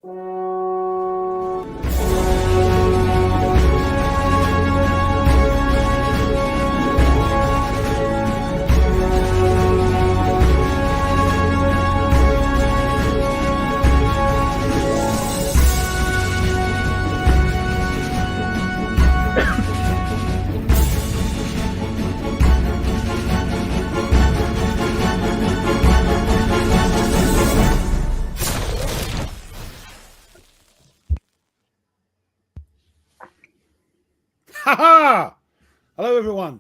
Ha! Hello, everyone.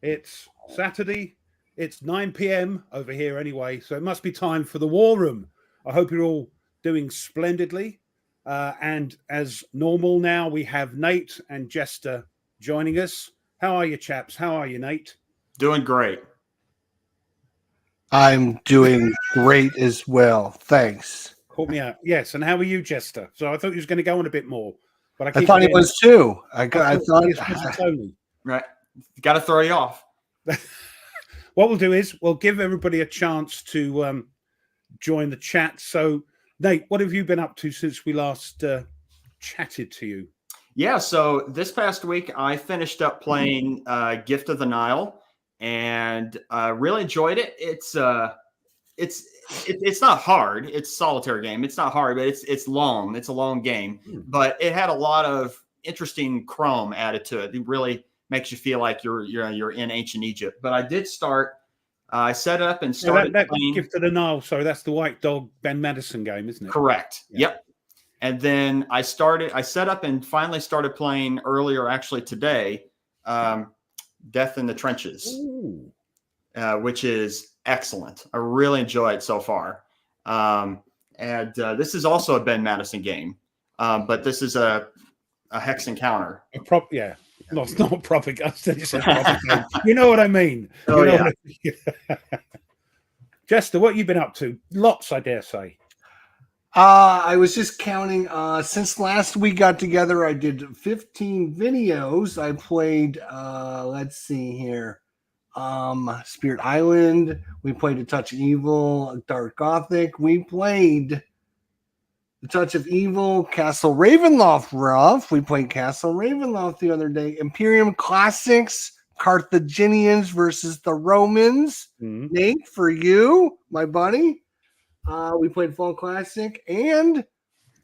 It's Saturday. It's 9 p.m. over here anyway, so it must be time for the War Room. I hope you're all doing splendidly. And as normal now, we have Nate and Jester joining us. How are you, chaps? How are you, Nate? Doing great. I'm doing great as well. Thanks. Caught me out. Yes, and how are you, Jester? So I thought you was going to go on a bit more. But I thought it was too. I thought Tony. Right. Got to throw you off. What we'll do is we'll give everybody a chance to join the chat. So, Nate, what have you been up to since we last chatted to you? Yeah, so this past week I finished up playing Gift of the Nile and really enjoyed it. It's not hard. It's a solitaire game. It's not hard, but it's long. It's a long game, but it had a lot of interesting chrome added to it. It really makes you feel like you're in ancient Egypt. But I did start. I set up and started playing Gift of the Nile. Sorry, that's the White Dog Ben Madison game, isn't it? Correct. Yeah. Yep. And then I set up and finally started playing earlier, actually today, Death in the Trenches, which is excellent. I really enjoy it so far. And this is also a Ben Madison game, but this is a hex encounter. Yeah. No, it's not proper. You know what I mean. Oh, you know yeah. what I mean? Jester, what have you been up to? Lots, I dare say. I was just counting. Since last we got together, I did 15 videos. I played, let's see here, Spirit Island. We played A Touch of Evil, Dark Gothic. We played The Touch of Evil, Castle Ravenloft rough. We played Castle Ravenloft the other day. Imperium Classics, Carthaginians versus the Romans. Nate, for you, my buddy. We played Fall Classic, and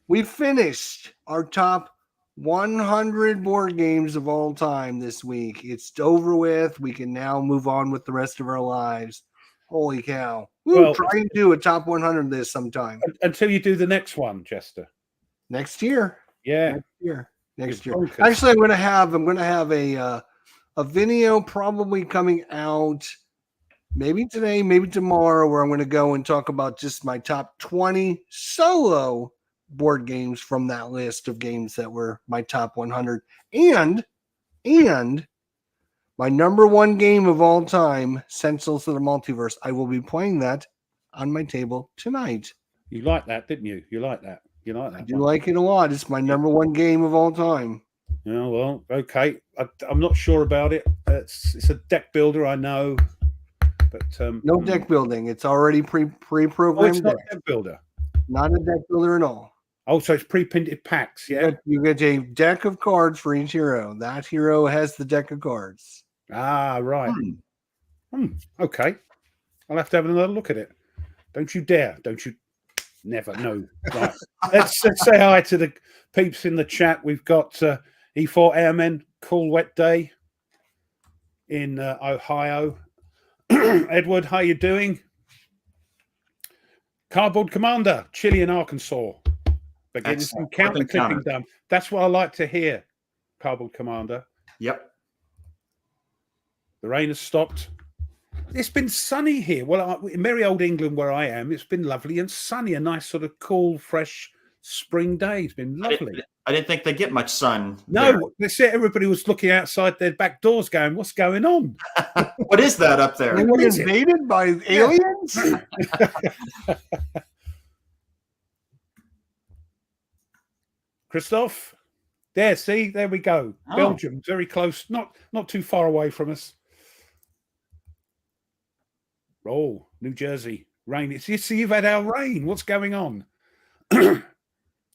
we finished our top 100 board games of all time this week. It's over with. We can now move on with the rest of our lives. Holy cow. We'll try and do a top 100 this sometime. Until you do the next one, Jester. Next year. Yeah. Next year. Actually, I'm going to have a video probably coming out maybe today, maybe tomorrow, where I'm going to go and talk about just my top 20 solo board games from that list of games that were my top 100. And my number one game of all time, Sentinels of the Multiverse. I will be playing that on my table tonight. You like that, didn't you? You like that. I do like it a lot. It's my number one game of all time. Yeah, well, okay. I'm not sure about it. It's a deck builder, I know. But no deck building. It's already pre-programmed. Oh, it's not a deck builder. Not a deck builder at all. Oh, so it's pre-printed packs, yeah? You get a deck of cards for each hero. That hero has the deck of cards. Ah, right. Okay. I'll have to have another look at it. Don't you dare. Don't you never. No. Right. Let's say hi to the peeps in the chat. We've got E4 Airmen, cool wet day in Ohio. Edward, how you doing? Cardboard Commander, Chile and Arkansas. But getting some counter clipping done. That's what I like to hear, Cardboard Commander. Yep. The rain has stopped. It's been sunny here. Well, in merry old England where I am, it's been lovely and sunny. A nice sort of cool, fresh spring day. It's been lovely. I didn't think they get much sun. No, they said everybody was looking outside their back doors going, what's going on? What is that up there? They were invaded by aliens? Christoph? There, see? There we go. Oh. Belgium, very close. Not too far away from us. Oh, New Jersey. Rain. You see, you've had our rain. What's going on?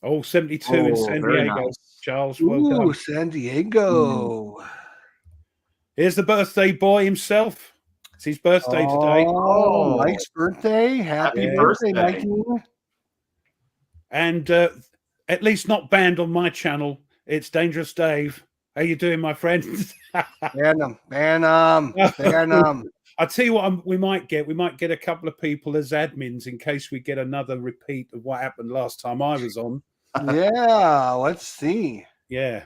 Oh, 72 in San very Diego. nice. Charles, well Ooh, done. San Diego. Here's the birthday boy himself. It's his birthday today. Oh, Mike's birthday. Happy Happy birthday, birthday. Mikey. And at least not banned on my channel. It's Dangerous Dave. How you doing, my friend? Ban him. Ban him. Ban him. I'll tell you what we might get. We might get a couple of people as admins in case we get another repeat of what happened last time I was on. Yeah, let's see. Yeah.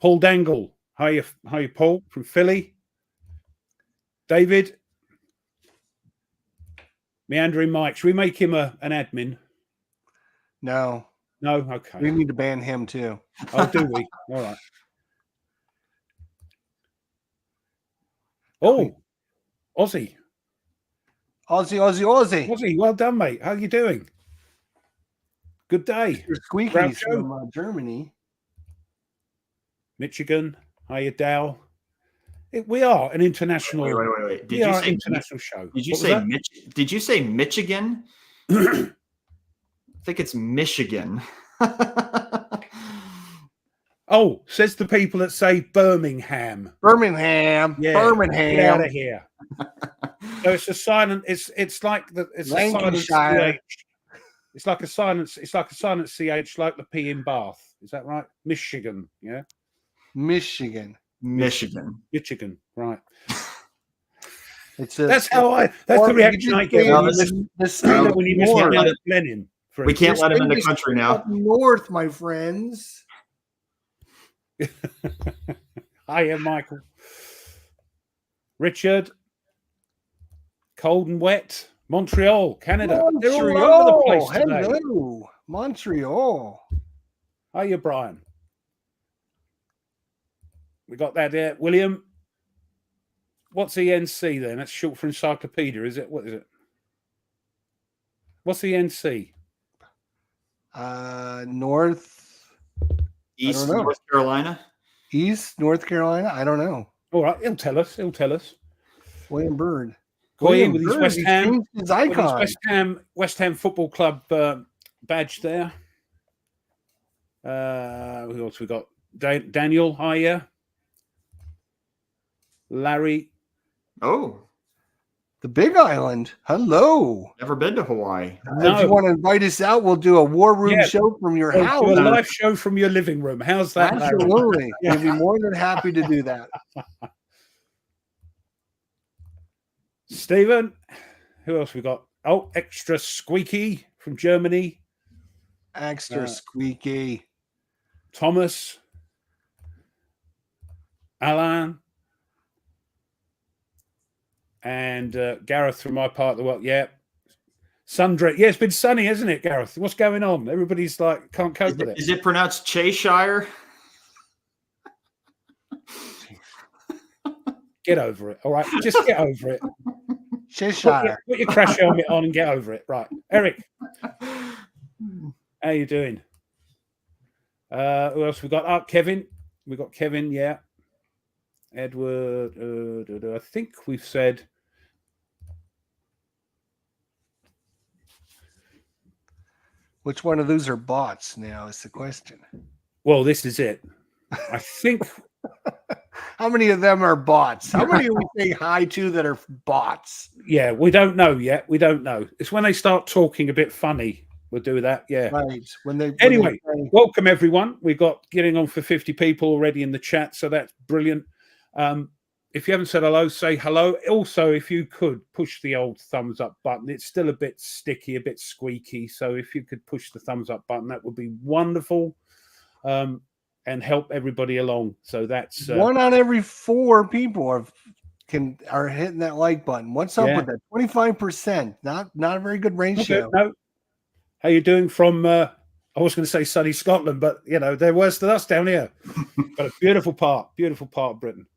Paul Dangle. How you, Paul, from Philly? David? Meandering Mike. Should we make him an admin? No. No? Okay. We need to ban him too. Oh, do we? All right. Oh, Aussie. Aussie, well done, mate. How you doing? Good day. You're Squeakies from Germany. Michigan. Hiya, Dow. We are an international. Wait. Did you say international show? Did you say Did you say Michigan? I think it's Michigan. Oh, says the people that say Birmingham. Birmingham. Yeah, Birmingham. get out of here. So it's a silent. It's like the. It's Lancashire. a silent CH. It's like a silent. It's like a silent CH, like the P in Bath. Is that right? Michigan. Yeah. Michigan. Right. It's that's the reaction I get when you miss Lenin. We can't let him in the country now. Up north, my friends. Hiya, Michael. Richard. Cold and wet. Montreal, Canada. They're all over the place today. Hello, Montreal. Hiya, Brian. We got that there. William. What's ENC then? That's short for encyclopedia, is it? What is it? What's ENC? East North Carolina. East North Carolina. I don't know. All right, he'll tell us. William Bird. William with his West Ham. His icon. West Ham Football Club badge there. Who else we got? Daniel. Hiya. Larry. Oh. The Big Island. Hello. Never been to Hawaii. No. If you want to invite us out, we'll do a war room show from your house. Do a live show from your living room. How's that? Absolutely. We'll be more than happy to do that. Stephen. Who else we got? Oh, Extra Squeaky from Germany. Extra Squeaky. Thomas. Alan. And Gareth from my part of the world. Yeah. Sundry. Yeah, it's been sunny, hasn't it, Gareth? What's going on? Everybody's like, can't cope with it. Is it pronounced Cheshire? Get over it. All right. Just get over it. Cheshire. Put your crash helmet on and get over it. Right. Eric. How you doing? Who else we got? Oh, Kevin. We got Kevin, yeah. Edward. I think we've said. Which one of those are bots now is the question. Well, this is it. I think. How many of them are bots? How many do we say hi to that are bots? Yeah, we don't know yet. We don't know. It's when they start talking a bit funny. We'll do that. Yeah. Right. Anyway, welcome everyone. We've got getting on for 50 people already in the chat, so that's brilliant. If you haven't said hello, say hello. Also, if you could push the old thumbs up button. It's still a bit sticky, a bit squeaky. So if you could push the thumbs up button, that would be wonderful. And help everybody along. So that's 1 out of every 4 people are hitting that like button. What's up with that? 25%. Not a very good ratio. No. How you doing from I was going to say sunny Scotland, but they're worse than us down here. But a beautiful part of Britain.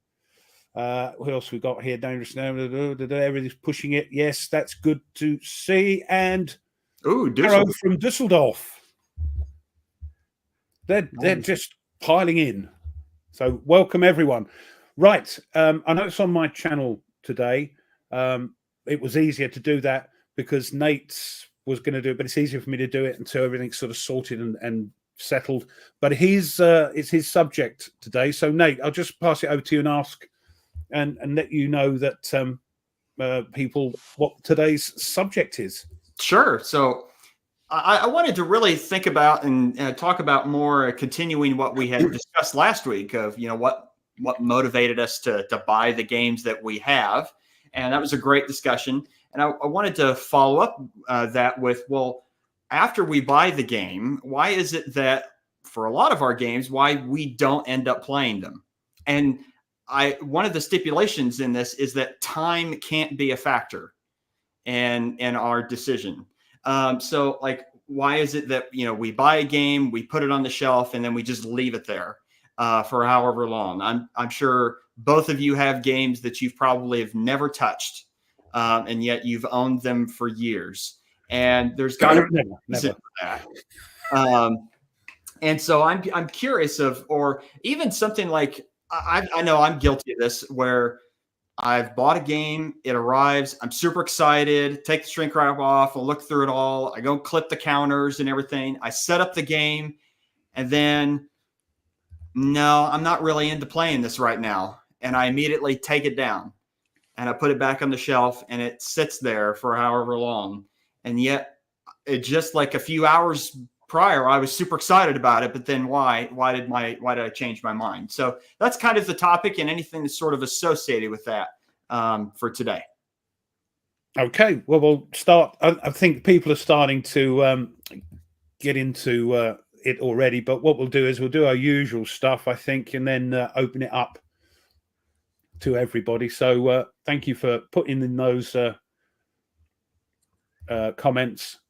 Who else we got here? Dangerous now. Everything's pushing it. Yes, that's good to see. And Dusseldorf. From Dusseldorf. They're just piling in. So welcome everyone. Right. I know it's on my channel today. It was easier to do that because Nate's was going to do it, but it's easier for me to do it until everything's sort of sorted and settled. But it's his subject today. So Nate, I'll just pass it over to you and ask and let you know that people what today's subject is. Sure. So I wanted to really think about and talk about more continuing what we had discussed last week of, what motivated us to buy the games that we have. And that was a great discussion. And I wanted to follow up that with, well, after we buy the game, why is it that for a lot of our games, why we don't end up playing them? And one of the stipulations in this is that time can't be a factor in our decision. So like, why is it that, we buy a game, we put it on the shelf, and then we just leave it there for however long? I'm sure both of you have games that you've probably have never touched, and yet you've owned them for years. And there's got to be a reason for that. And so I'm curious or even something like, I know I'm guilty of this, where I've bought a game, it arrives, I'm super excited, take the shrink wrap off, I'll look through it all, I go clip the counters and everything, I set up the game, and then, no, I'm not really into playing this right now, and I immediately take it down, and I put it back on the shelf, and it sits there for however long, and yet, it just like a few hours prior, I was super excited about it, but then why did I change my mind? So that's kind of the topic and anything that's sort of associated with that for today. Okay, well, we'll start. I think people are starting to get into it already, but what we'll do is we'll do our usual stuff, I think, and then open it up to everybody. So thank you for putting in those comments.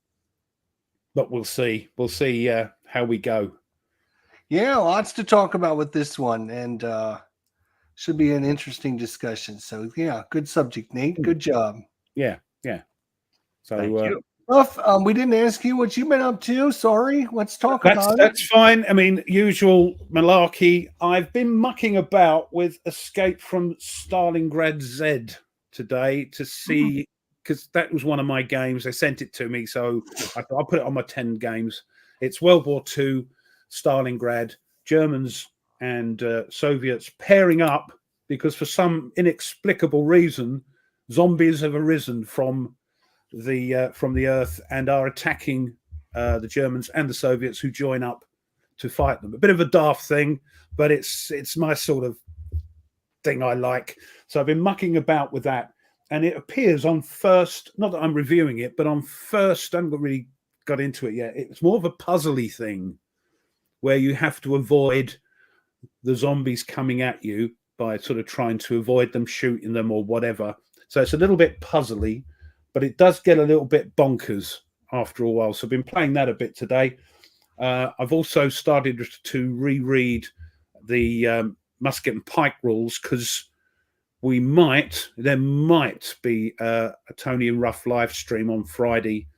But we'll see. We'll see how we go. Yeah, lots to talk about with this one, and should be an interesting discussion. So, yeah, good subject, Nate. Good job. Yeah. So, thank you. We didn't ask you what you've been up to. Sorry. Let's talk about it. That's fine. I mean, usual malarkey. I've been mucking about with Escape from Stalingrad Z today to see. Because that was one of my games. They sent it to me, so I'll put it on my 10 games. It's World War II, Stalingrad, Germans and Soviets pairing up because for some inexplicable reason, zombies have arisen from the earth and are attacking the Germans and the Soviets who join up to fight them. A bit of a daft thing, but it's my sort of thing I like. So I've been mucking about with that. And it appears on first, not that I'm reviewing it, but on first, I haven't really got into it yet. It's more of a puzzly thing where you have to avoid the zombies coming at you by sort of trying to avoid them shooting them or whatever. So it's a little bit puzzly, but it does get a little bit bonkers after a while. So I've been playing that a bit today. I've also started to reread the musket and pike rules because there might be a Tony and Ruff live stream on Friday,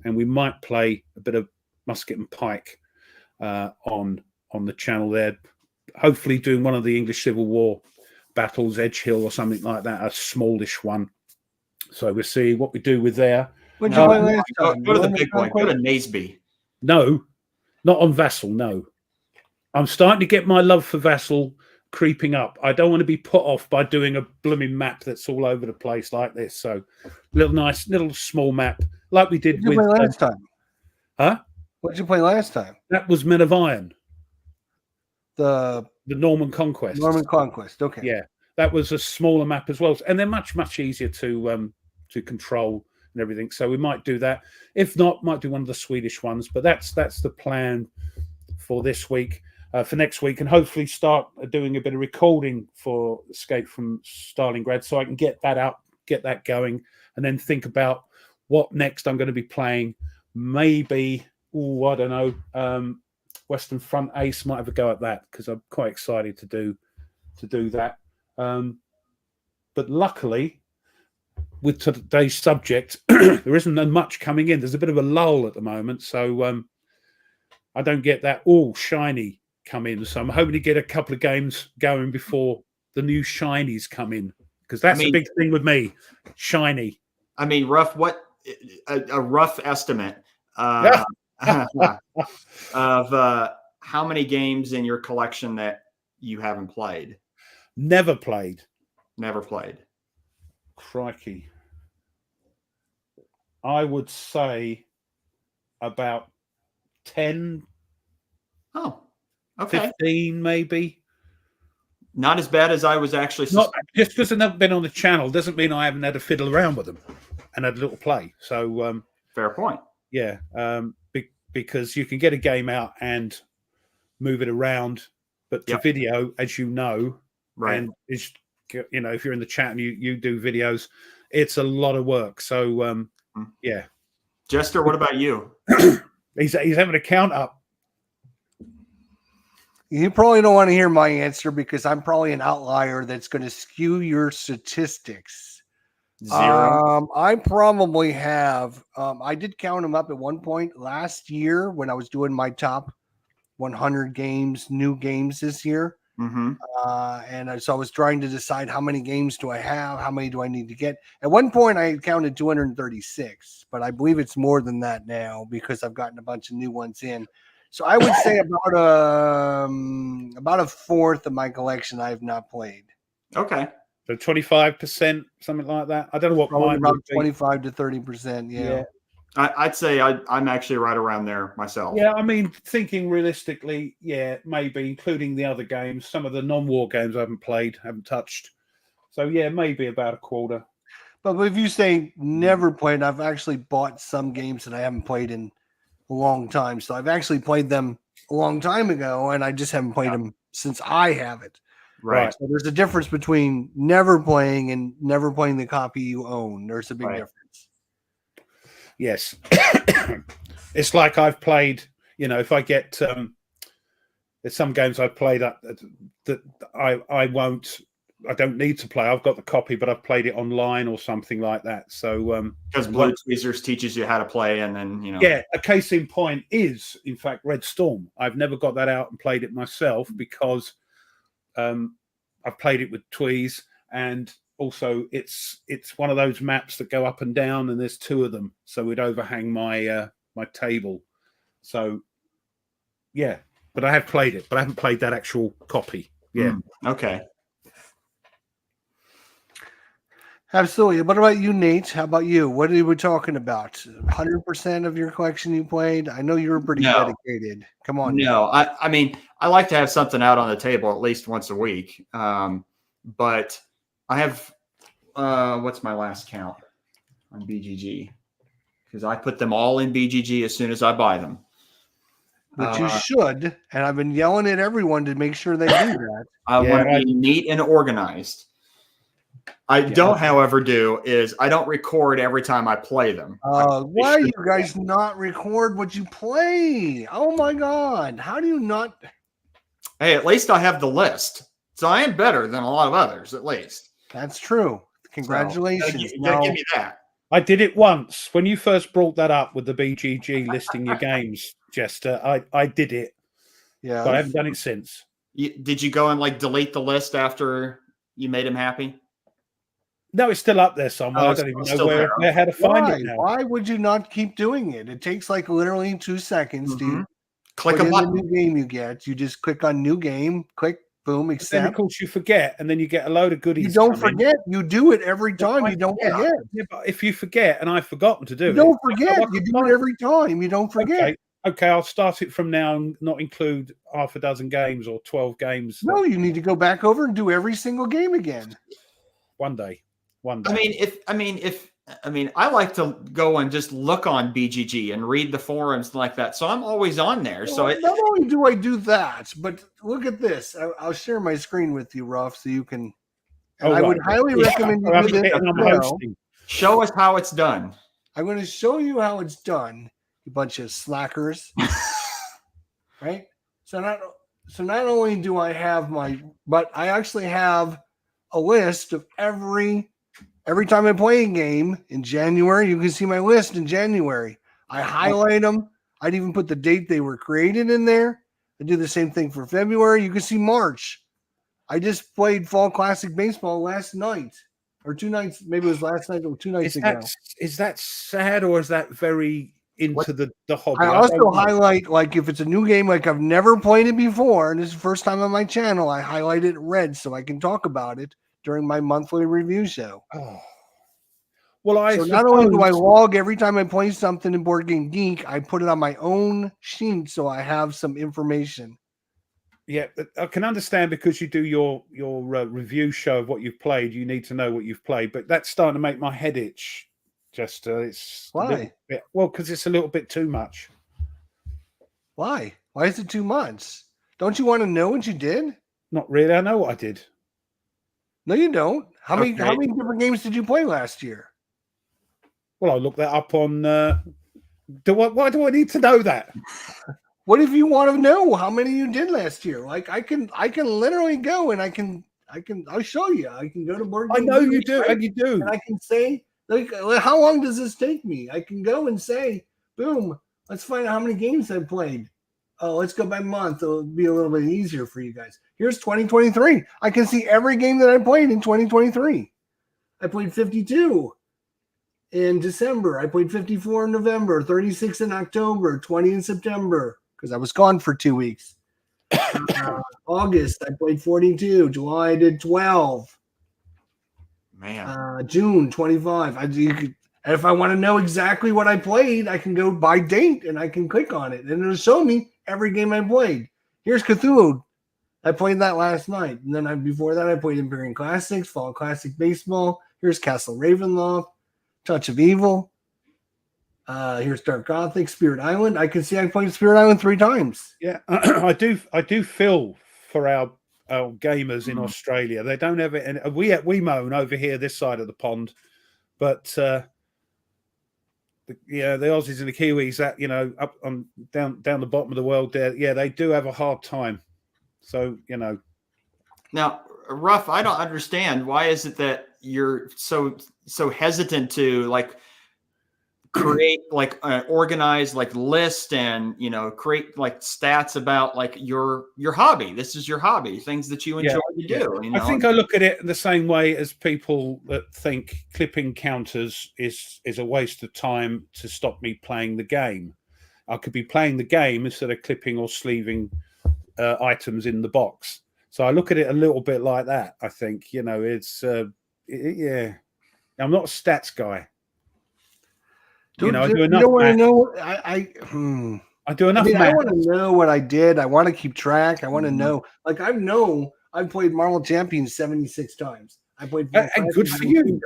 and we might play a bit of musket and pike on the channel there. Hopefully doing one of the English Civil War battles, Edge Hill or something like that, a smallish one. So we'll see what we do with there. Go to the big one. Go to Naseby. No, not on Vassal, no. I'm starting to get my love for Vassal creeping up. I don't want to be put off by doing a blooming map that's all over the place like this. So nice little small map like we did with last time. Huh? What did you play last time? That was Men of Iron. The Norman Conquest. Norman Conquest. Okay. Yeah. That was a smaller map as well. And they're much, much easier to control and everything. So we might do that. If not, might do one of the Swedish ones. But that's the plan for this week. For next week, and hopefully start doing a bit of recording for Escape from Stalingrad so I can get that out, get that going, and then think about what next I'm going to be playing. Maybe, I don't know, Western Front Ace might have a go at that because I'm quite excited to do that. But luckily, with today's subject, there isn't much coming in. There's a bit of a lull at the moment, so I don't get that all shiny come in. So I'm hoping to get a couple of games going before the new shinies come in, because that's a big thing with me. Shiny. I mean, Ruff, what a rough estimate of how many games in your collection that you haven't played. Never played. Never played. Crikey. I would say about 10. Oh, okay. 15 maybe. Not as bad as I was actually. Not just because I've never been on the channel doesn't mean I haven't had to fiddle around with them and had a little play. So fair point. Yeah, because you can get a game out and move it around, but to video, as you know, right? And it's, you know, if you're in the chat and you do videos, it's a lot of work. So yeah. Jester, what about you? He's having a count up. You probably don't want to hear my answer because I'm probably an outlier that's going to skew your statistics. 0. I probably have. I did count them up at one point last year when I was doing my top 100 games, new games this year. Mm-hmm. And so I was trying to decide how many games do I have, how many do I need to get. At one point, I counted 236, but I believe it's more than that now because I've gotten a bunch of new ones in. So I would say about a fourth of my collection I have not played. Okay. So 25%, something like that. I don't know what mine about would be. 25 to 30%. Yeah. I'd say I'm actually right around there myself. Yeah, I mean, thinking realistically, yeah, maybe including the other games. Some of the non-war games I haven't played, haven't touched. So yeah, maybe about a quarter. But if you say never played, I've actually bought some games that I haven't played in a long time. So I've actually played them a long time ago, and I just haven't played them since I have it. Right. So there's a difference between never playing and never playing the copy you own. There's a big difference. Yes. It's like I've played, you know, if I get there's some games I've played that I don't need to play. I've got the copy, but I've played it online or something like that. So because Blue Tweezers teaches you how to play, and then, you know. Yeah, a case in point is, in fact, Red Storm. I've never got that out and played it myself because I've played it with Tweez, and also it's one of those maps that go up and down, and there's two of them, so it overhang my my table. So yeah, but I have played it, but I haven't played that actual copy. Yeah. Okay. Absolutely. What about you, Nate? How about you? What are we talking about? 100% of your collection you played? I know you were pretty dedicated. Come on. No, I mean, I like to have something out on the table at least once a week. But I have, what's my last count on BGG? Because I put them all in BGG as soon as I buy them. Which you should. And I've been yelling at everyone to make sure they do that. I want to be neat and organized. I don't, however, I don't record every time I play them. Why you guys not record what you play? Oh my God. How do you not? Hey, at least I have the list. So I am better than a lot of others, at least. That's true. Congratulations. You gotta give me that. I did it once. When you first brought that up with the BGG listing your games, Jester, I did it. Yeah. But I haven't done it since. Did you go and like delete the list after you made him happy? No, it's still up there somewhere. I don't even know how to find it now. Why would you not keep doing it? It takes like literally 2 seconds to click a button. The new game you get. You just click on new game, click, boom, accept. Then of course you forget, and then you get a load of goodies. You don't forget. You do it every time. You don't forget. Yeah, but if you forget, and I've forgotten to do it, you don't forget. You do it every time. You don't forget. Okay, I'll start it from now and not include half a dozen games or 12 games. No, you need to go back over and do every single game again. One day. I like to go and just look on BGG and read the forums like that. So I'm always on there. So not only do I do that, but look at this. I'll share my screen with you, Ruff, so you can. And I would highly recommend you do this. Show us how it's done. I'm going to show you how it's done. You bunch of slackers, right? So not only do I have but I actually have a list of every time I play a game in January. You can see my list in January. I highlight them. I'd even put the date they were created in there. I do the same thing for February. You can see March. I just played Fall Classic Baseball last night. or 2 nights. Maybe it was last night or 2 nights ago. Is that sad, or is that very into the hobby? I also highlight, like, if it's a new game, like I've never played it before, and this is the first time on my channel, I highlight it in red so I can talk about it during my monthly review show. Oh. Well, so not only do I log every time I play something in Board Game Geek, I put it on my own sheet so I have some information. Yeah, I can understand, because you do your review show of what you've played. You need to know what you've played, but that's starting to make my head itch. Jester, it's why? Well, because it's a little bit too much. Why? Why is it too much? Don't you want to know what you did? Not really. I know what I did. No, you don't. How many different games did you play last year? Well, I looked that up on. Why do I need to know that? What if you want to know how many you did last year? Like I can literally go and I'll show you. I can go to Board Game. I know you do, and you do. And I can say, like, how long does this take me? I can go and say, boom, let's find out how many games I played. Oh, let's go by month. It'll be a little bit easier for you guys. Here's 2023. I can see every game that I played in 2023. I played 52 in December. I played 54 in November, 36 in October, 20 in September, because I was gone for 2 weeks. August, I played 42. July, I did 12. Man. June, 25. And if I want to know exactly what I played, I can go by date and I can click on it. And it'll show me every game I played. Here's Cthulhu. I played that last night. And then before that, I played Imperial Classics, Fall Classic Baseball. Here's Castle Ravenloft, Touch of Evil. Here's Dark Gothic, Spirit Island. I can see I played Spirit Island 3 times. Yeah, I do feel for our gamers in Australia. They don't have it, and we moan over here this side of the pond, but the Aussies and the Kiwis, that up on down the bottom of the world there, they do have a hard time. So Now, Ruff, I don't understand. Why is it that you're so hesitant to create organized list and create stats about your hobby? This is your hobby, things that you enjoy to do. I think I look at it the same way as people that think clipping counters is a waste of time to stop me playing the game. I could be playing the game instead of clipping or sleeving items in the box. So I look at it a little bit like that. I think it's I'm not a stats guy. I do enough. You want to know? I do enough. I want to know what I did. I want to keep track. I want to know. I've played Marvel Champions 76 times. I played. And good for you.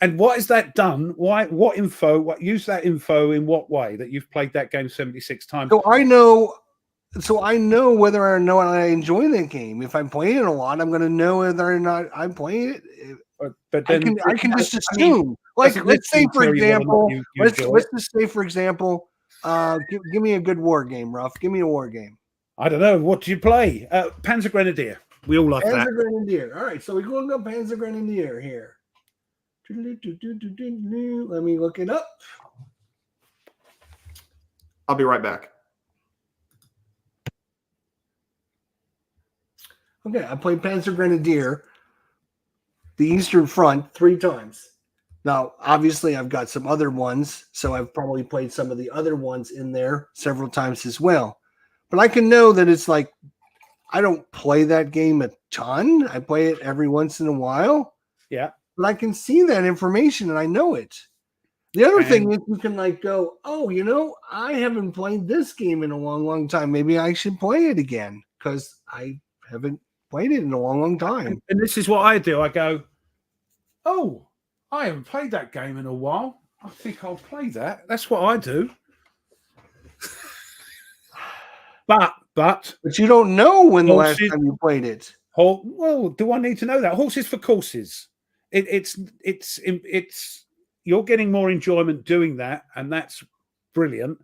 And what has that done? Why? What info? Use that info in what way that you've played that game 76 times? So I know whether or not I enjoy that game. If I'm playing it a lot, I'm going to know whether or not I'm playing it. But then I can just assume. Let's say, for example, let's just say, for example, give me a good war game, Ruff. Give me a war game. I don't know. What do you play? Panzer Grenadier. We all like that. Panzer Grenadier. All right, so we're going to go Panzer Grenadier here. Let me look it up. I'll be right back. Okay, I played Panzer Grenadier, the Eastern Front, 3 times. Now, obviously, I've got some other ones, so I've probably played some of the other ones in there several times as well. But I can know that it's I don't play that game a ton. I play it every once in a while. Yeah. But I can see that information, and I know it. The other thing is you can go, oh, I haven't played this game in a long, long time. Maybe I should play it again because I haven't played it in a long, long time. And this is what I do. I go, oh, I haven't played that game in a while. I think I'll play that. That's what I do. But you don't know when the last time you played it. Well, do I need to know that? Horses for courses. It's you're getting more enjoyment doing that, and that's brilliant.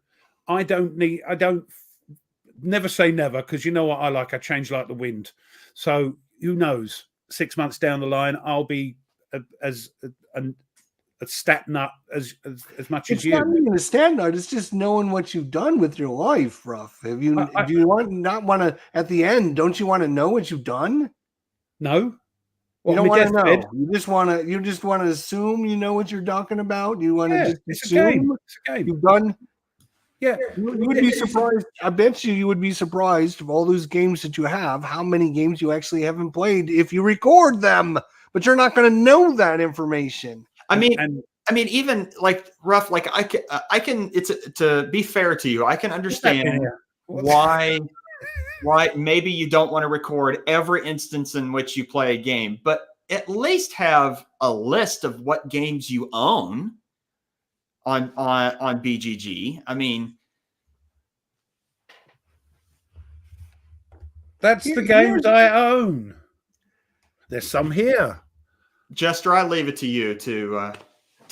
Never say never, because you know what I like. I change like the wind. So who knows? 6 months down the line, I'll be as a stat nut as much as you. It's not even a stat nut. It's just knowing what you've done with your life, Ruff. Do you not want to at the end? Don't you want to know what you've done? No, You What, don't my want to know. deathbed? You just want to assume you know what you're talking about. You want to Yeah, just it's a assume game. It's a game. you've done. Yeah. You would be surprised. I bet you would be surprised of all those games that you have, how many games you actually haven't played if you record them. But you're not going to know that information. I mean, even like rough, like I can. It's to be fair to you, I can understand why maybe you don't want to record every instance in which you play a game, but at least have a list of what games you own on BGG. I mean, that's the games I own. There's some here. Jester, I leave it to you to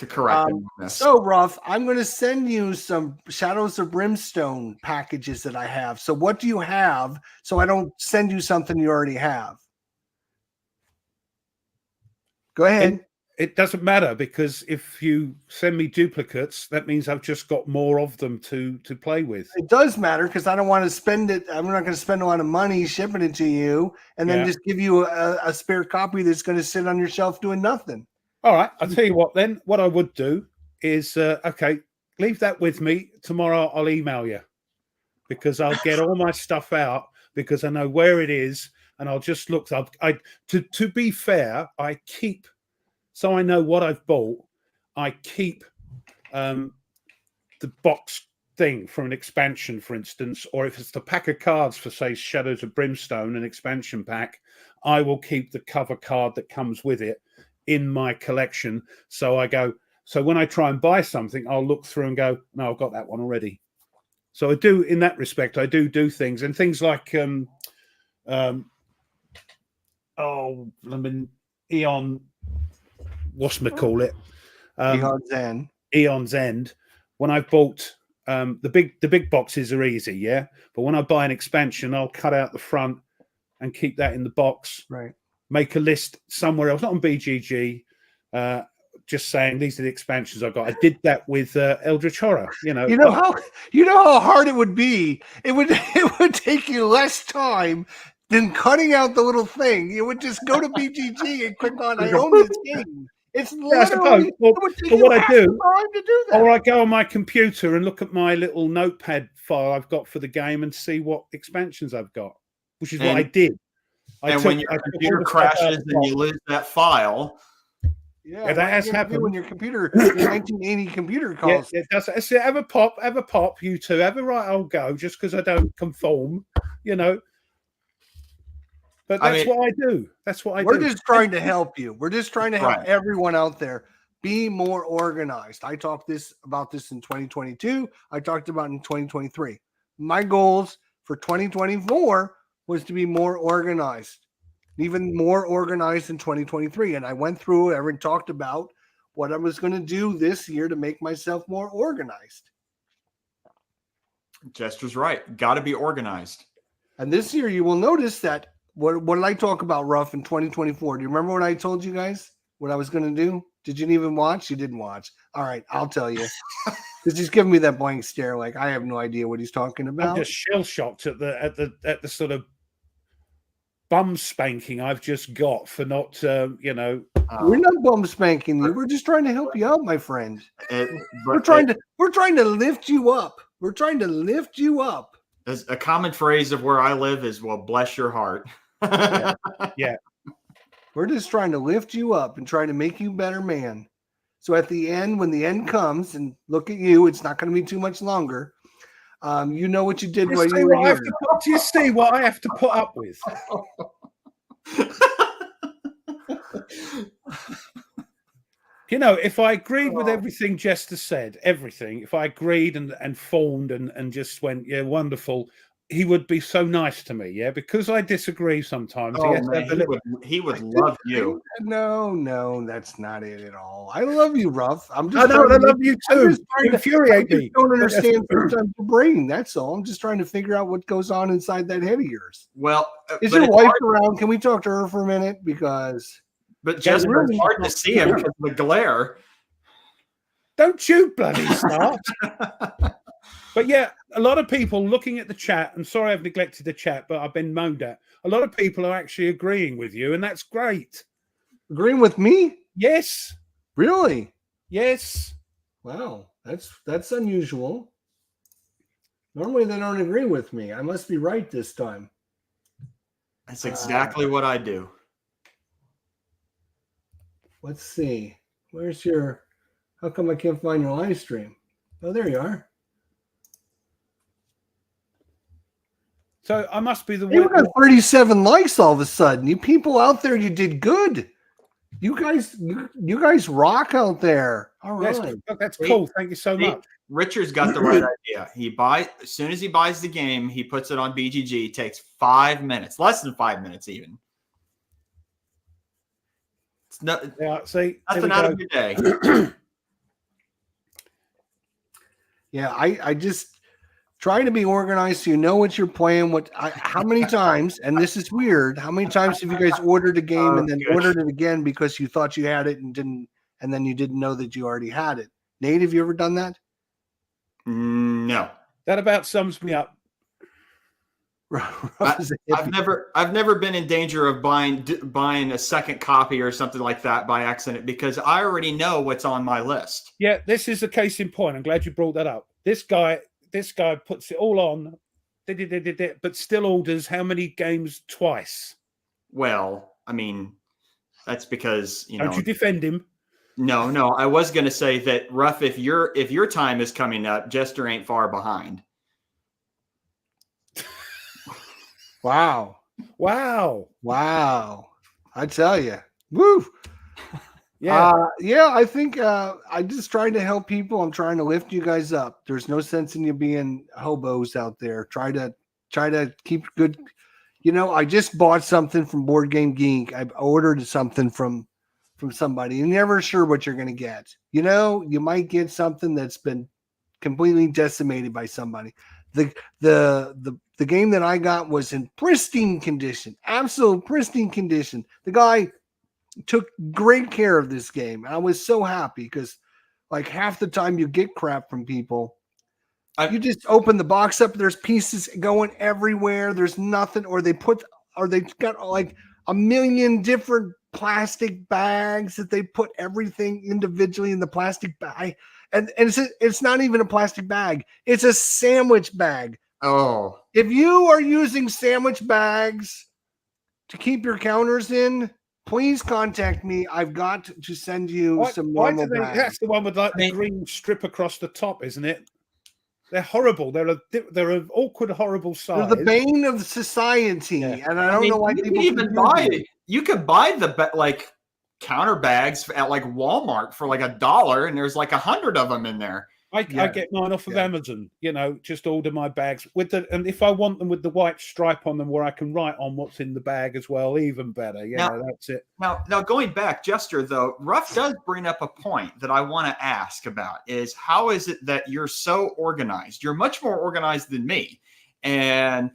correct this. So, Ruff, I'm going to send you some Shadows of Brimstone packages that I have. So what do you have so I don't send you something you already have? Go ahead. It doesn't matter, because if you send me duplicates, that means I've just got more of them to play with. It does matter, because I don't want to spend it. I'm not going to spend a lot of money shipping it to you and then just give you a spare copy that's going to sit on your shelf doing nothing. All right. I'll tell you what then. What I would do is, okay, leave that with me. Tomorrow I'll email you, because I'll get all my stuff out, because I know where it is, and I'll just look up. To be fair, I keep, so I know what I've bought. I keep the box thing from an expansion, for instance, or if it's the pack of cards for, say, Shadows of Brimstone, an expansion pack, I will keep the cover card that comes with it in my collection. So when I try and buy something, I'll look through and go, no, I've got that one already. So I do, in that respect, I do things, and things like Eon, whatchamacallit it? Eon's End. Eon's End. When I bought the big boxes are easy, yeah. But when I buy an expansion, I'll cut out the front and keep that in the box. Right. Make a list somewhere else, not on BGG. Just saying these are the expansions I've got. I did that with Eldritch Horror. You know how hard it would be. It would take you less time than cutting out the little thing. You would just go to BGG and click on I own this game. It's literally what I do, or I go on my computer and look at my little notepad file I've got for the game and see what expansions I've got, which is what I did. When your computer crashes and you lose that file. Yeah, that has happened. When your 1980 computer calls. Yeah, it does. I say, have a pop, you two. Have a right old go, just because I don't conform, But that's what I do. That's what I do. We're just trying to help you. We're just trying to help everyone out there be more organized. I talked about this in 2022. I talked about it in 2023. My goals for 2024 was to be more organized, even more organized in 2023. And I went through and talked about what I was going to do this year to make myself more organized. Jester's right. Got to be organized. And this year you will notice that what did I talk about, Ruff, in 2024? Do you remember what I told you guys what I was going to do? Did you even watch? You didn't watch. All right, I'll tell you. Because he's giving me that blank stare like I have no idea what he's talking about. I'm just shell-shocked at the sort of bum spanking I've just got for not, We're not bum spanking you. We're just trying to help you out, my friend. We're trying to lift you up. We're trying to lift you up. A common phrase of where I live is, well, bless your heart. Yeah. We're just trying to lift you up and trying to make you a better man. So at the end, when the end comes, and look at you, it's not going to be too much longer. You know what you did while you were here. Do you see what I have to put up with? If I agreed with everything Jester said, if I agreed and fawned and just went, yeah, wonderful, he would be so nice to me, yeah, because I disagree sometimes. He would love you. No, that's not it at all. I love you, Ruff. I love you too. You infuriate me. I don't understand sometimes your brain. That's all. I'm just trying to figure out what goes on inside that head of yours. Well, is your wife around? Can we talk to her for a minute? But just really hard to see him because of the glare. Don't you bloody start. But yeah, a lot of people looking at the chat, and sorry I've neglected the chat, but I've been moaned at. A lot of people are actually agreeing with you, and that's great. Agreeing with me? Yes. Really? Yes. Wow, that's unusual. Normally they don't agree with me. I must be right this time. That's exactly what I do. Let's see. Where's your? How come I can't find your live stream? Oh, there you are. So I must be the Hey, we one. got 37 likes all of a sudden. You people out there, you did good. You guys rock out there. All right. That's cool. Thank you so much. Richard's got the right idea. As soon as he buys the game, he puts it on BGG. It takes 5 minutes, less than 5 minutes even. It's nothing out of your day. Yeah, I just try to be organized so you know what you're playing. How many times, and this is weird, how many times have you guys ordered a game and then ordered it again because you thought you had it and didn't, and then you didn't know that you already had it? Nate, have you ever done that? No. That about sums me up. I've never been in danger of buying a second copy or something like that by accident because I already know what's on my list. Yeah, this is a case in point. I'm glad you brought that up. This guy puts it all on, but still orders how many games twice? Well, I mean, that's because Don't you defend him? No. I was going to say that, Ruff, if your time is coming up, Jester ain't far behind. Wow. I tell you. Woo. Yeah. I think I just trying to help people. I'm trying to lift you guys up. There's no sense in you being hobos out there. Try to keep good. I just bought something from Board Game Geek. I ordered something from somebody. You're never sure what you're going to get. You might get something that's been completely decimated by somebody. The game that I got was in pristine condition, absolute pristine condition. The guy took great care of this game. I was so happy because like half the time you get crap from people, you just open the box up. There's pieces going everywhere. There's nothing, or they got like a million different plastic bags that they put everything individually in the plastic bag. And it's not even a plastic bag. It's a sandwich bag. Oh, if you are using sandwich bags to keep your counters in, please contact me. I've got to send you some normal bags. That's the one with like the green strip across the top, isn't it? They're horrible. They're an awkward, horrible size. They're the bane of society, and I don't know why people even buy it. You could buy the counter bags at like Walmart for like $1, and there's like 100 of them in there. I get mine off of Amazon. Just order my bags and if I want them with the white stripe on them, where I can write on what's in the bag as well, even better. That's it. Now going back, Jester, though, Ruff does bring up a point that I want to ask about: is how is it that you're so organized? You're much more organized than me, and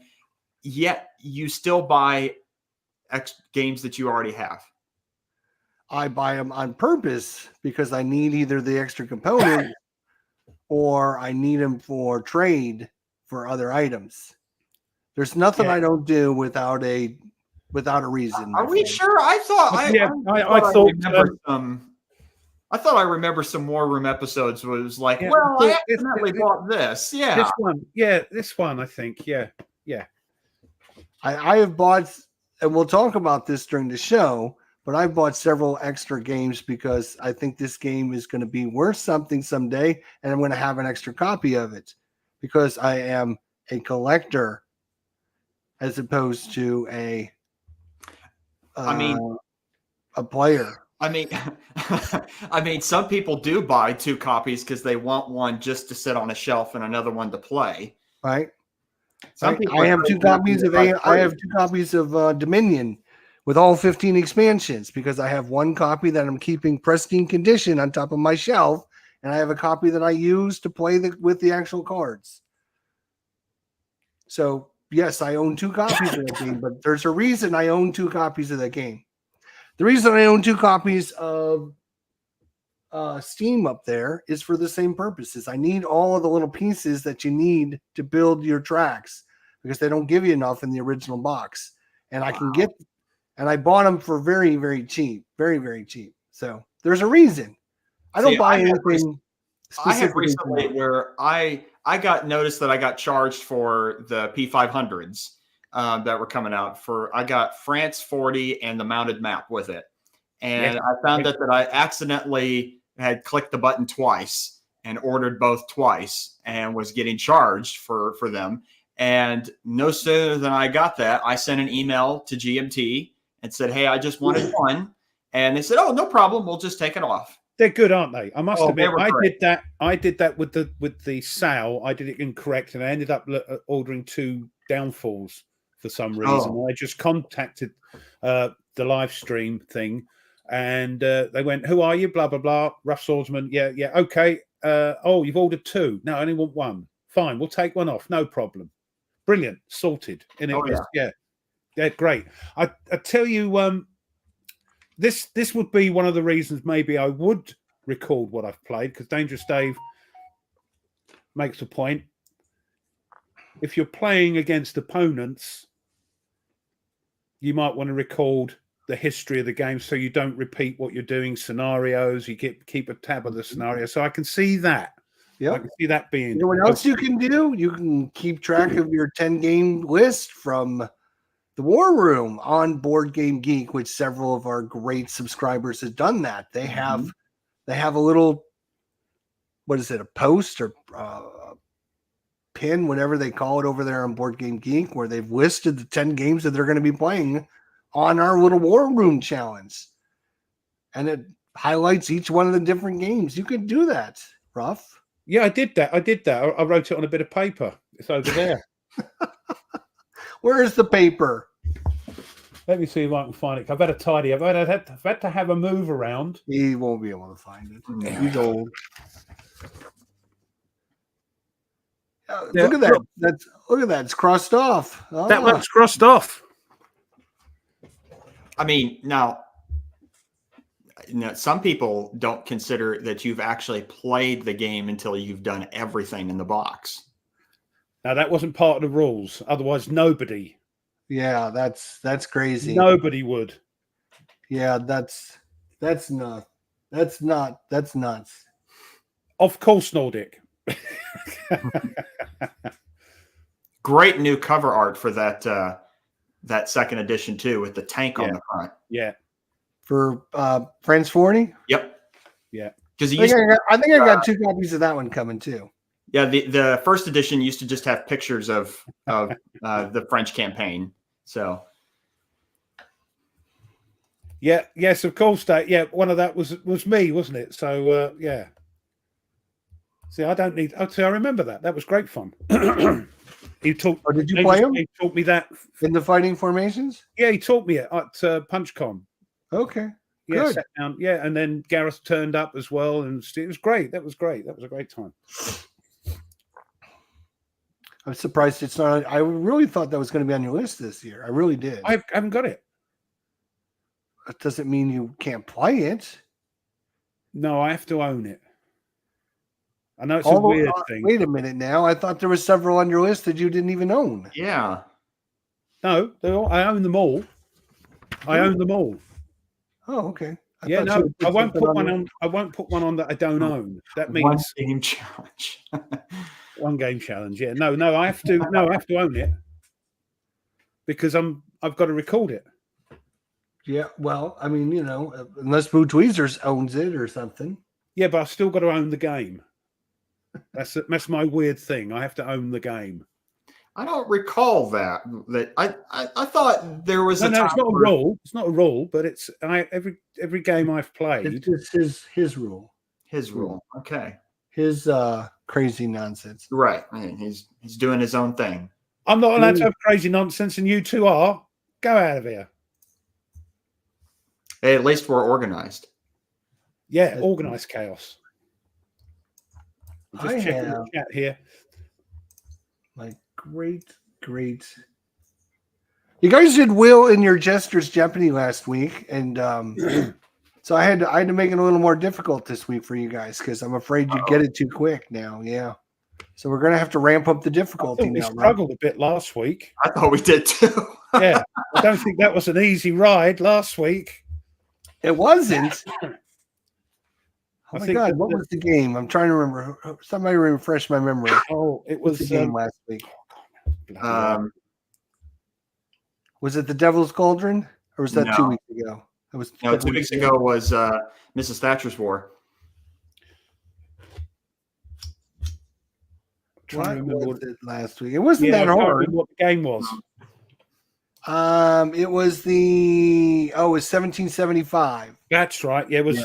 yet you still buy games that you already have. I buy them on purpose because I need either the extra component or I need them for trade for other items. There's nothing I don't do without a reason. Are we sure? I thought I remember some War Room episodes where it was like, I accidentally bought this. Yeah. This one, I think. Yeah. I have bought, and we'll talk about this during the show, but I've bought several extra games because I think this game is going to be worth something someday, and I'm going to have an extra copy of it because I am a collector as opposed to a player. I mean, some people do buy 2 copies because they want one just to sit on a shelf and another one to play. Right. I have 2 copies of Dominion with all 15 expansions because I have one copy that I'm keeping pristine condition on top of my shelf, and I have a copy that I use to play with the actual cards. So yes, I own 2 copies of that game, but there's a reason I own 2 copies of that game. The reason I own 2 copies of Steam up there is for the same purposes. I need all of the little pieces that you need to build your tracks because they don't give you enough in the original box. And I can get and I bought them for very, very cheap, very, very cheap. So there's a reason. I don't buy anything. I have recently where I got noticed that I got charged for the P500s that were coming out. I got France 40 and the mounted map with it, and I found out that I accidentally had clicked the button twice and ordered both twice and was getting charged for them. And no sooner than I got that, I sent an email to GMT and said, "Hey, I just wanted one," and they said, "Oh, no problem. We'll just take it off." They're good, aren't they? I must admit, I did that with the SAL. I did it incorrect, and I ended up ordering 2 downfalls for some reason. I just contacted the live stream thing, and they went, "Who are you?" Blah blah blah. Rough swordsman. Yeah, okay. You've ordered 2. No, I only want 1. Fine, we'll take 1 off. No problem. Brilliant, sorted. And it was great. I tell you, this would be one of the reasons maybe I would record what I've played, because Dangerous Dave makes a point. If you're playing against opponents, you might want to record the history of the game so you don't repeat what you're doing, scenarios. You keep a tab of the scenario. So I can see that. Yeah, I can see that being. You know what else you can do? You can keep track of your 10-game list from the War Room on Board Game Geek, which several of our great subscribers have done that. They have a little, what is it, a post or pin, whatever they call it over there on Board Game Geek, where they've listed the 10 games that they're going to be playing on our little War Room challenge. And it highlights each one of the different games. You can do that, Ruff. Yeah, I did that. I wrote it on a bit of paper. It's over there. Where is the paper? Let me see if I can find it. I've had to tidy up. I've had to have a move around. He won't be able to find it. He's old. Look at that. Look at that. It's crossed off. Oh. That one's crossed off. I mean, now, some people don't consider that you've actually played the game until you've done everything in the box. Now, that wasn't part of the rules. Otherwise, nobody. Yeah, that's crazy. Nobody would. Yeah, that's nuts. That's nuts. Of course, Nordic. Great new cover art for that second edition too, with the tank on the front. Yeah. For France 40? Yep. Yeah. Because I think I got 2 copies of that one coming too. Yeah, the first edition used to just have pictures of the French campaign. So yes, of course. One of that was me, wasn't it? So yeah. See, I don't need. I remember that. That was great fun. He taught. Oh, did you play him? He taught me that in the fighting formations. Yeah, he taught me it at PunchCon. Okay. Yeah, good. Sat down. Yeah, and then Gareth turned up as well, and it was great. That was great. That was a great time. I'm surprised it's not. I really thought that was going to be on your list this year. I really did. I haven't got it. That doesn't mean you can't play it. No, I have to own it. I know it's a weird thing. Wait a minute now. I thought there were several on your list that you didn't even own. Yeah. No, I own them all. I own them all. Oh, okay. I won't put one on. I won't put one on that I don't own. That means one game challenge. One game challenge. Yeah. No, I have to. No, I have to own it because I've got to record it. Yeah. Well, I mean, unless Boo Tweezers owns it or something. Yeah, but I've still got to own the game. That's my weird thing. I have to own the game. I don't recall that. I thought there was no, it's not a rule. It's not a rule, but it's every game I've played. It's his rule. His rule. Okay. His crazy nonsense. Right. I mean, he's doing his own thing. I'm not allowed to have crazy nonsense, and you two are. Go out of here. Hey, at least we're organized. Yeah, organized chaos. Just checking the chat here. My great. You guys did well in your Jester's Jeopardy last week, and so I had to make it a little more difficult this week for you guys because I'm afraid you get it too quick now. Yeah, so we're gonna have to ramp up the difficulty. We struggled a bit last week. I thought we did too. Yeah, I don't think that was an easy ride last week. It wasn't. I Oh my think God, that- what was the game? I'm trying to remember. Somebody refresh my memory. Oh, it What's was the game last week? Was it the Devil's Cauldron, or was that 2 weeks ago? It was. No, 2 weeks ago was Mrs. Thatcher's War. Trying to What remember was it last week? It wasn't that I can't hard. remember what the game was. It was it was 1775. That's right. Yeah, it was.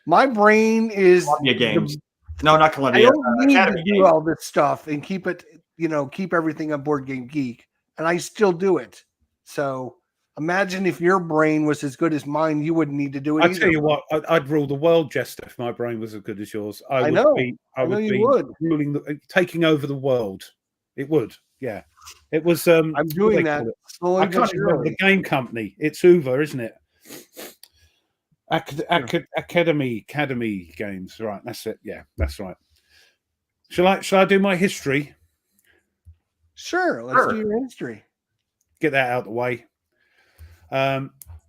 My brain is Columbia Games. No, not I Columbia. don't need Academy to do Games. all this stuff and keep it, keep everything on Board Game Geek, and I still do it. So imagine if your brain was as good as mine, you wouldn't need to do it. I tell you what, I'd rule the world, Jester, if my brain was as good as yours. I know. I would be ruling, taking over the world. It would. Yeah, it was. I'm doing that slowly. I can't remember the game company. It's Uber, isn't it? Academy Games. Right, that's it. Yeah, that's right. Shall I do my history? Sure. Let's do your history. Get that out of the way.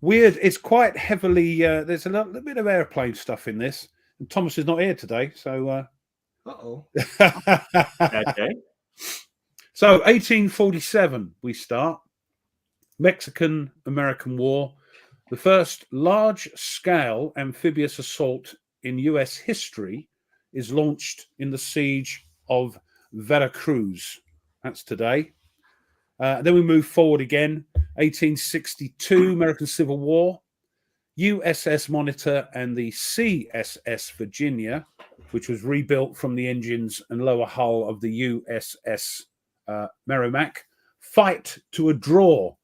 Weird. It's quite heavily. There's a little bit of airplane stuff in this. And Thomas is not here today, so. Okay. So 1847, we start. Mexican-American War, the first large-scale amphibious assault in U.S. history, is launched in the siege of Veracruz. That's today. Then we move forward again. 1862, American Civil War. USS Monitor and the CSS Virginia, which was rebuilt from the engines and lower hull of the USS Merrimack, fight to a draw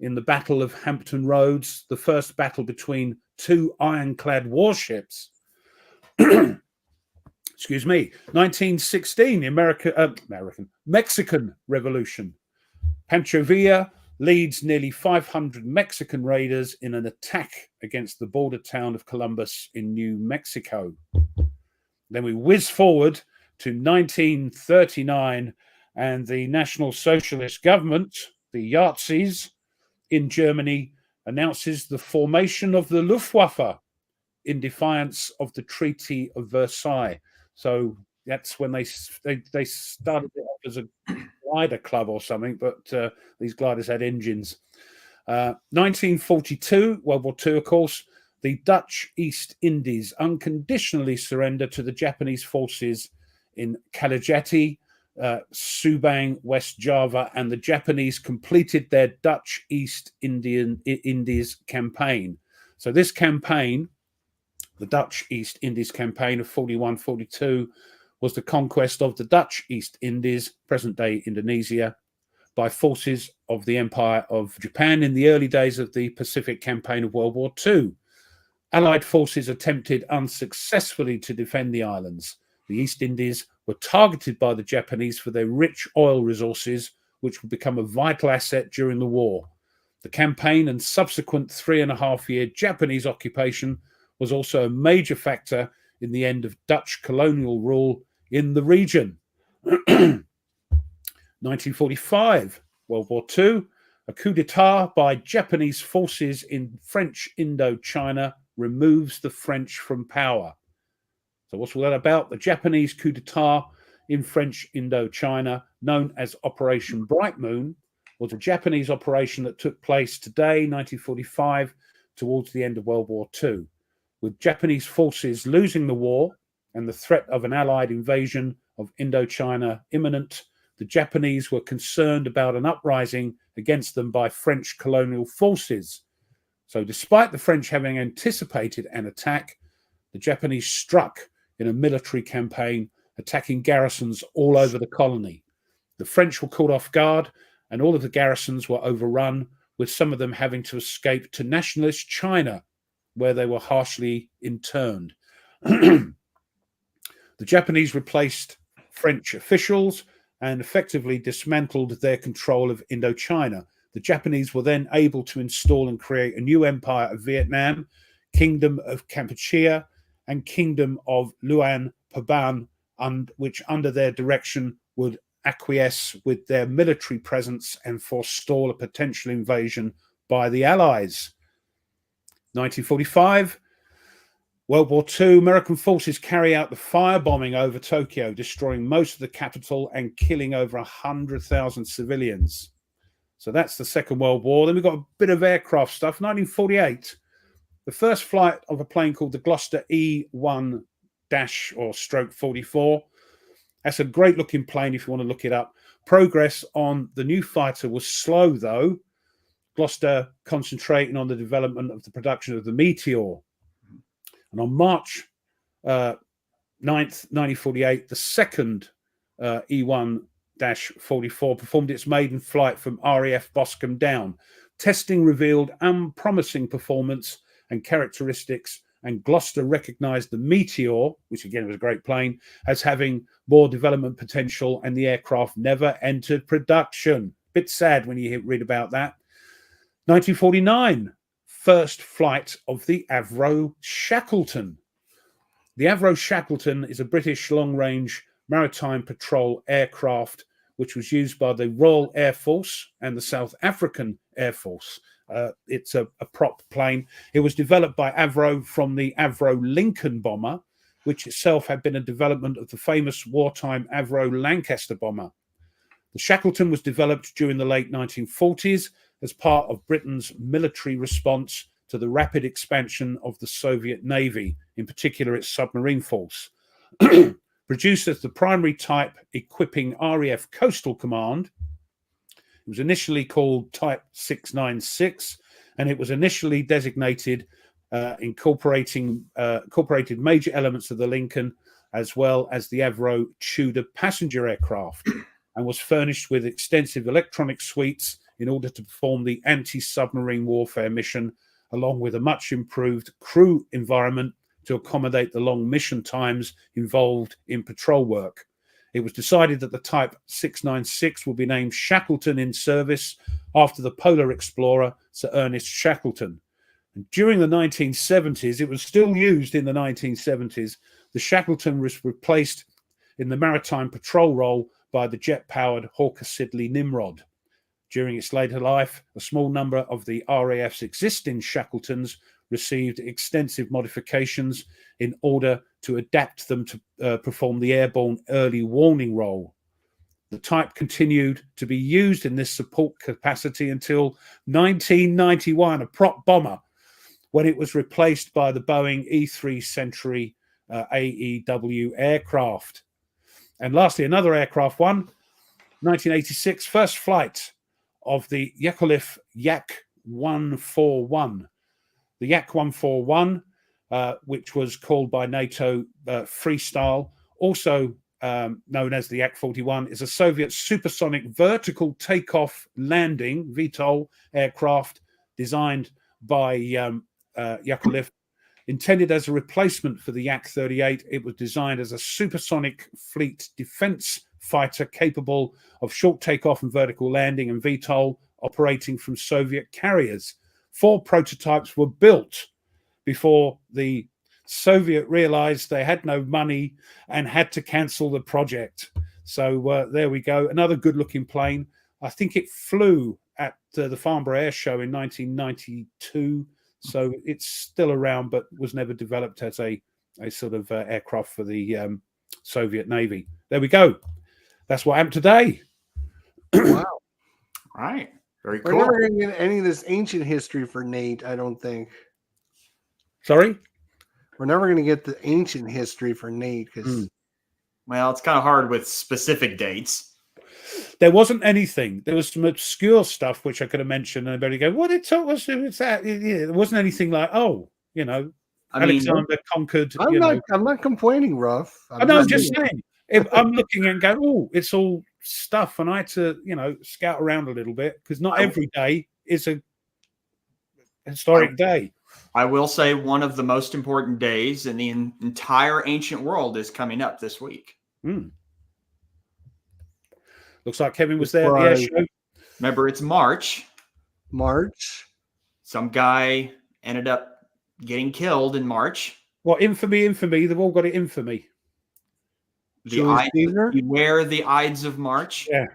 in the Battle of Hampton Roads, the first battle between two ironclad warships. Excuse me. 1916, the Mexican Revolution. Pancho Villa leads nearly 500 Mexican raiders in an attack against the border town of Columbus in New Mexico. Then we whiz forward to 1939, and the National Socialist government, the Nazis in Germany, announces the formation of the Luftwaffe in defiance of the Treaty of Versailles. So that's when they started it off as a glider club or something, but these gliders had engines. 1942, World War II, of course, the Dutch East Indies unconditionally surrender to the Japanese forces in Kalajati, Subang, West Java, and the Japanese completed their Dutch East Indies campaign. So this campaign, the Dutch East Indies campaign of 41-42, was the conquest of the Dutch East Indies, present-day Indonesia, by forces of the Empire of Japan in the early days of the Pacific Campaign of World War II. Allied forces attempted unsuccessfully to defend the islands. The East Indies were targeted by the Japanese for their rich oil resources, which would become a vital asset during the war. The campaign and subsequent 3.5-year Japanese occupation was also a major factor in the end of Dutch colonial rule in the region. 1945, World War II, a coup d'etat by Japanese forces in French Indochina removes the French from power. So what's all that about? The Japanese coup d'etat in French Indochina, known as Operation Bright Moon, was a Japanese operation that took place today, 1945, towards the end of World War II. With Japanese forces losing the war and the threat of an Allied invasion of Indochina imminent, the Japanese were concerned about an uprising against them by French colonial forces. So despite the French having anticipated an attack, the Japanese struck in a military campaign, attacking garrisons all over the colony. The French were caught off guard, and all of the garrisons were overrun, with some of them having to escape to nationalist China, where they were harshly interned. The Japanese replaced French officials and effectively dismantled their control of Indochina. The Japanese were then able to install and create a new empire of Vietnam, Kingdom of Kampuchea, and Kingdom of Luan Prabang, which under their direction would acquiesce with their military presence and forestall a potential invasion by the Allies. 1945, World War II, American forces carry out the firebombing over Tokyo, destroying most of the capital and killing over 100,000 civilians. So that's the Second World War. Then we've got a bit of aircraft stuff. 1948, the first flight of a plane called the Gloucester E1 or stroke 44. That's a great looking plane if you want to look it up. Progress on the new fighter was slow though. Gloucester concentrating on the development of the production of the Meteor. And on March 9th, 1948, the second E1-44 performed its maiden flight from RAF Boscombe Down. Testing revealed unpromising performance and characteristics, and Gloucester recognised the Meteor, which again was a great plane, as having more development potential, and the aircraft never entered production. Bit sad when you read about that. 1949, first flight of the Avro Shackleton. The Avro Shackleton is a British long-range maritime patrol aircraft which was used by the Royal Air Force and the South African Air Force. It's a prop plane. It was developed by Avro from the Avro Lincoln bomber, which itself had been a development of the famous wartime Avro Lancaster bomber. The Shackleton was developed during the late 1940s as part of Britain's military response to the rapid expansion of the Soviet Navy, in particular its submarine force. Produced as the primary type equipping RAF Coastal Command, it was initially called Type 696, and it was initially designated incorporated major elements of the Lincoln as well as the Avro Tudor passenger aircraft, and was furnished with extensive electronic suites in order to perform the anti-submarine warfare mission, along with a much improved crew environment to accommodate the long mission times involved in patrol work. It was decided that the Type 696 will be named Shackleton in service after the polar explorer Sir Ernest Shackleton. And during the 1970s, it was still used in the 1970s, the Shackleton was replaced in the maritime patrol role by the jet-powered Hawker Siddeley Nimrod. During its later life, a small number of the RAF's existing Shackletons received extensive modifications in order to adapt them to perform the airborne early warning role. The type continued to be used in this support capacity until 1991, a prop bomber, when it was replaced by the Boeing E-3 Century AEW aircraft. And lastly, another aircraft one, 1986, first flight of the Yakolev Yak 141. The Yak 141, which was called by NATO Freestyle, also known as the Yak 41, is a Soviet supersonic vertical takeoff landing VTOL aircraft designed by Yakolev. Intended as a replacement for the Yak 38, it was designed as a supersonic fleet defense fighter capable of short takeoff and vertical landing, and VTOL operating from Soviet carriers. 4 prototypes were built before the Soviet realized they had no money and had to cancel the project. So there we go. Another good looking plane. I think it flew at the Farnborough Air Show in 1992. So it's still around, but was never developed as a sort of aircraft for the Soviet Navy. There we go. That's what happened today. Wow. All right. Very cool. We're never going to get any of this ancient history for Nate, I don't think. Sorry? We're never going to get the ancient history for Nate because Well, it's kind of hard with specific dates. There wasn't anything. There was some obscure stuff which I could have mentioned, and everybody go, "What it told us? It's that." Yeah, there wasn't anything like, "Oh, Alexander conquered." I'm not complaining, Ruff. I'm just saying. If I'm looking and go, "Oh, it's all stuff," and I had to, scout around a little bit because not every day is a historic day. I will say one of the most important days in the entire ancient world is coming up this week. Looks like Kevin was there at the air show. Remember, it's March. Some guy ended up getting killed in March. What, infamy? They've all got it infamy. Julius Caesar? Beware the Ides of March. Yeah.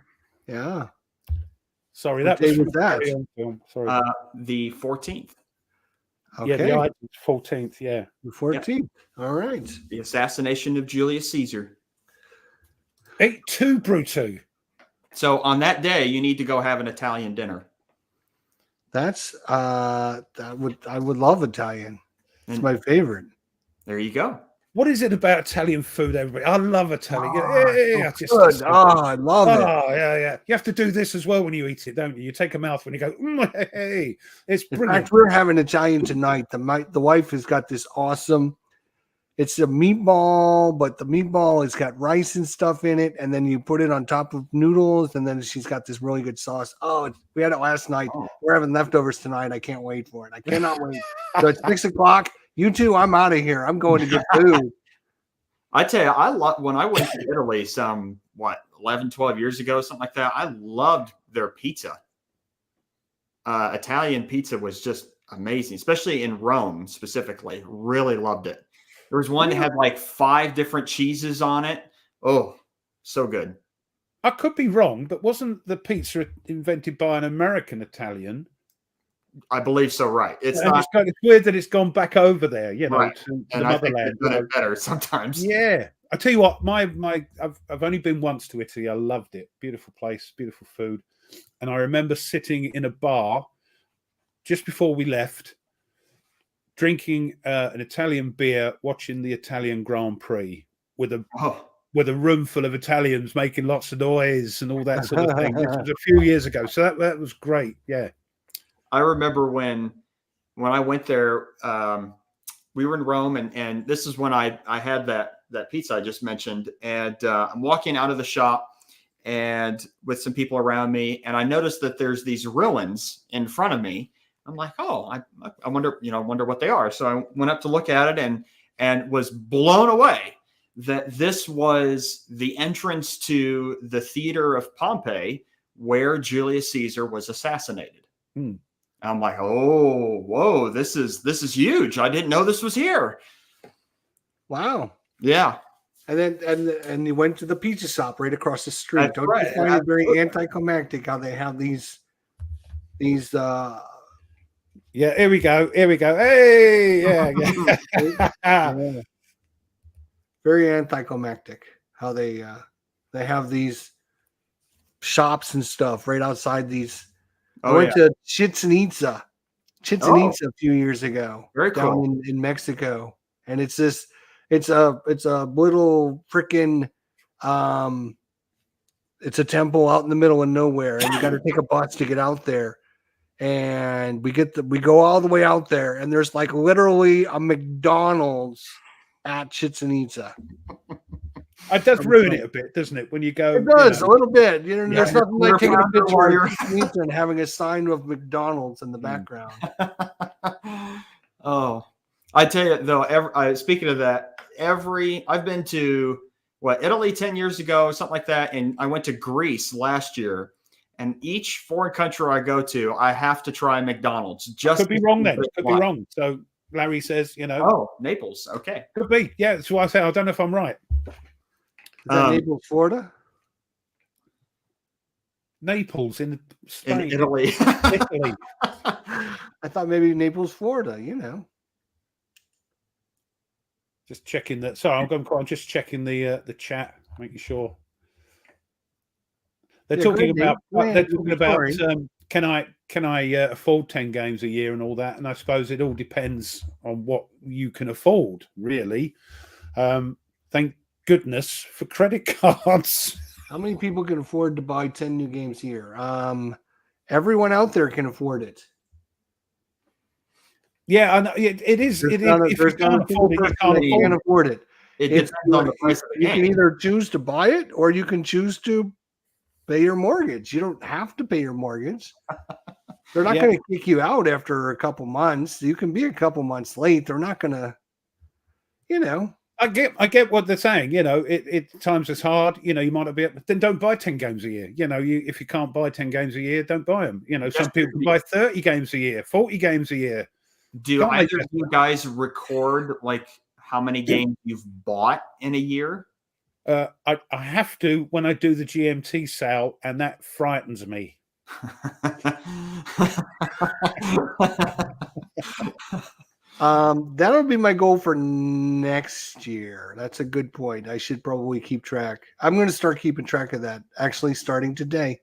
Yeah. Sorry, What that was day from was that? Carry On film. Sorry. The 14th. Yeah, Okay. the Ides 14th. Yeah. The 14th. All right. The assassination of Julius Caesar. 8-2, Bruto. So on that day, you need to go have an Italian dinner. That's I would love Italian. It's And my favorite. there you go. What is it about Italian food, everybody? I love Italian. Good. I love it. Yeah. You have to do this as well when you eat it, don't you? You take a mouthful and you go, hey. It's In brilliant. fact, we're having Italian tonight. The wife has got this awesome. It's a meatball, but the meatball has got rice and stuff in it, and then you put it on top of noodles, and then she's got this really good sauce. Oh, we had it last night. Oh. We're having leftovers tonight. I can't wait for it. I cannot wait. So it's 6:00. You two, I'm out of here. I'm going to get food. I tell you, I love when I went to Italy 11, 12 years ago, something like that. I loved their pizza. Italian pizza was just amazing, especially in Rome specifically. Really loved it. There was one that had like 5 different cheeses on it. Oh, so good. I could be wrong, but wasn't the pizza invented by an American Italian? I believe so, right. It's weird that it's gone back over there, right. To and the I think motherland. they've done it better sometimes. Yeah. I tell you what, I've only been once to Italy. I loved it. Beautiful place, beautiful food. And I remember sitting in a bar just before we left, drinking an Italian beer, watching the Italian Grand Prix with a room full of Italians making lots of noise and all that sort of thing. This was a few years ago, so that was great. Yeah, I remember when I went there. We were in Rome, and this is when I had that pizza I just mentioned, and I'm walking out of the shop and with some people around me, and I noticed that there's these ruins in front of me. I'm like, oh, I wonder what they are. So I went up to look at it and was blown away that this was the entrance to the theater of Pompeii where Julius Caesar was assassinated. I'm like, oh, whoa, this is huge. I didn't know this was here. Wow. Yeah. And then and you went to the pizza shop right across the street. That's Don't right. you find it very anticlimactic how they have these yeah, here we go. Hey, yeah. Very anticlimactic how they have these shops and stuff right outside these. I went to Chichen Itza a few years ago. Very cool. Down in Mexico. And it's a little freaking it's a temple out in the middle of nowhere, and you got to take a bus to get out there. And we go all the way out there, and there's like literally a McDonald's at Chichen Itza. It does ruin it a bit, doesn't it? When you go, it does a little bit. There's nothing like taking a picture of Chichen Itza and having a sign of McDonald's in the background. Oh, I tell you though, speaking of that, I've been to Italy 10 years ago, something like that, and I went to Greece last year. And each foreign country I go to, I have to try McDonald's. Just could be wrong then. Could be wrong. So Larry says, Oh, Naples. Okay. Could be. Yeah, that's why I say I don't know if I'm right. Is that Naples, Florida? Naples in Spain. In Italy. Italy. I thought maybe Naples, Florida, Just checking that. Sorry, I'm just checking the chat, making sure. They're talking about can I afford 10 games a year and all that, and I suppose it all depends on what you can afford, really. Thank goodness for credit cards. How many people can afford to buy 10 new games a year? Everyone out there can afford it. Yeah, I know. It is. If you can't afford it, you can't afford it. It depends on the price of the game. You can either choose to buy it or you can choose to pay your mortgage. You don't have to pay your mortgage. They're not going to kick you out after a couple months. You can be a couple months late. They're not going to, I get what they're saying. It times is hard. You might not be, but then don't buy 10 games a year. If you can't buy 10 games a year, don't buy them. Some people can buy 30 games a year, 40 games a year. Do either of you guys record like how many games you've bought in a year? I have to when I do the GMT sale, and that frightens me. That'll be my goal for next year. That's a good point. I should probably keep track. I'm going to start keeping track of that. Actually, starting today,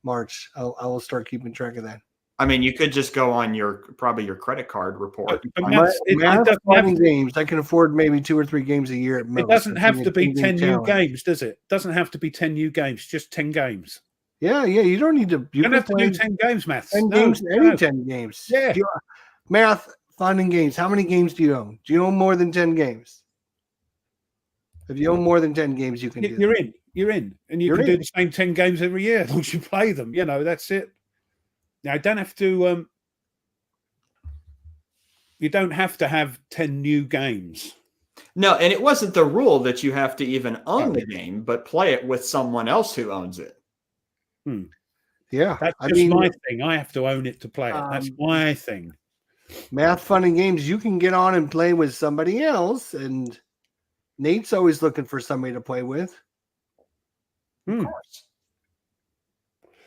March, I will start keeping track of that. I mean, you could just go on your credit card report. Games. I can afford maybe 2 or 3 games a year at most. It doesn't have to be 10 new games, does it? It doesn't have to be 10 new games, just 10 games. Yeah. You don't need to. You don't have to do 10 games, Math. 10 games, 10 games. Yeah. Math, fun and games. How many games do you own? Do you own more than 10 games? If you own more than 10 games, you can do that. You're in. And you can do the same 10 games every year as long as you play them. That's it. Now, I don't have to. You don't have to have 10 new games. No, and it wasn't the rule that you have to even own the game, but play it with someone else who owns it. Yeah, that's just my thing. I have to own it to play it. That's my thing. Math, fun, and games. You can get on and play with somebody else, and Nate's always looking for somebody to play with. Of course.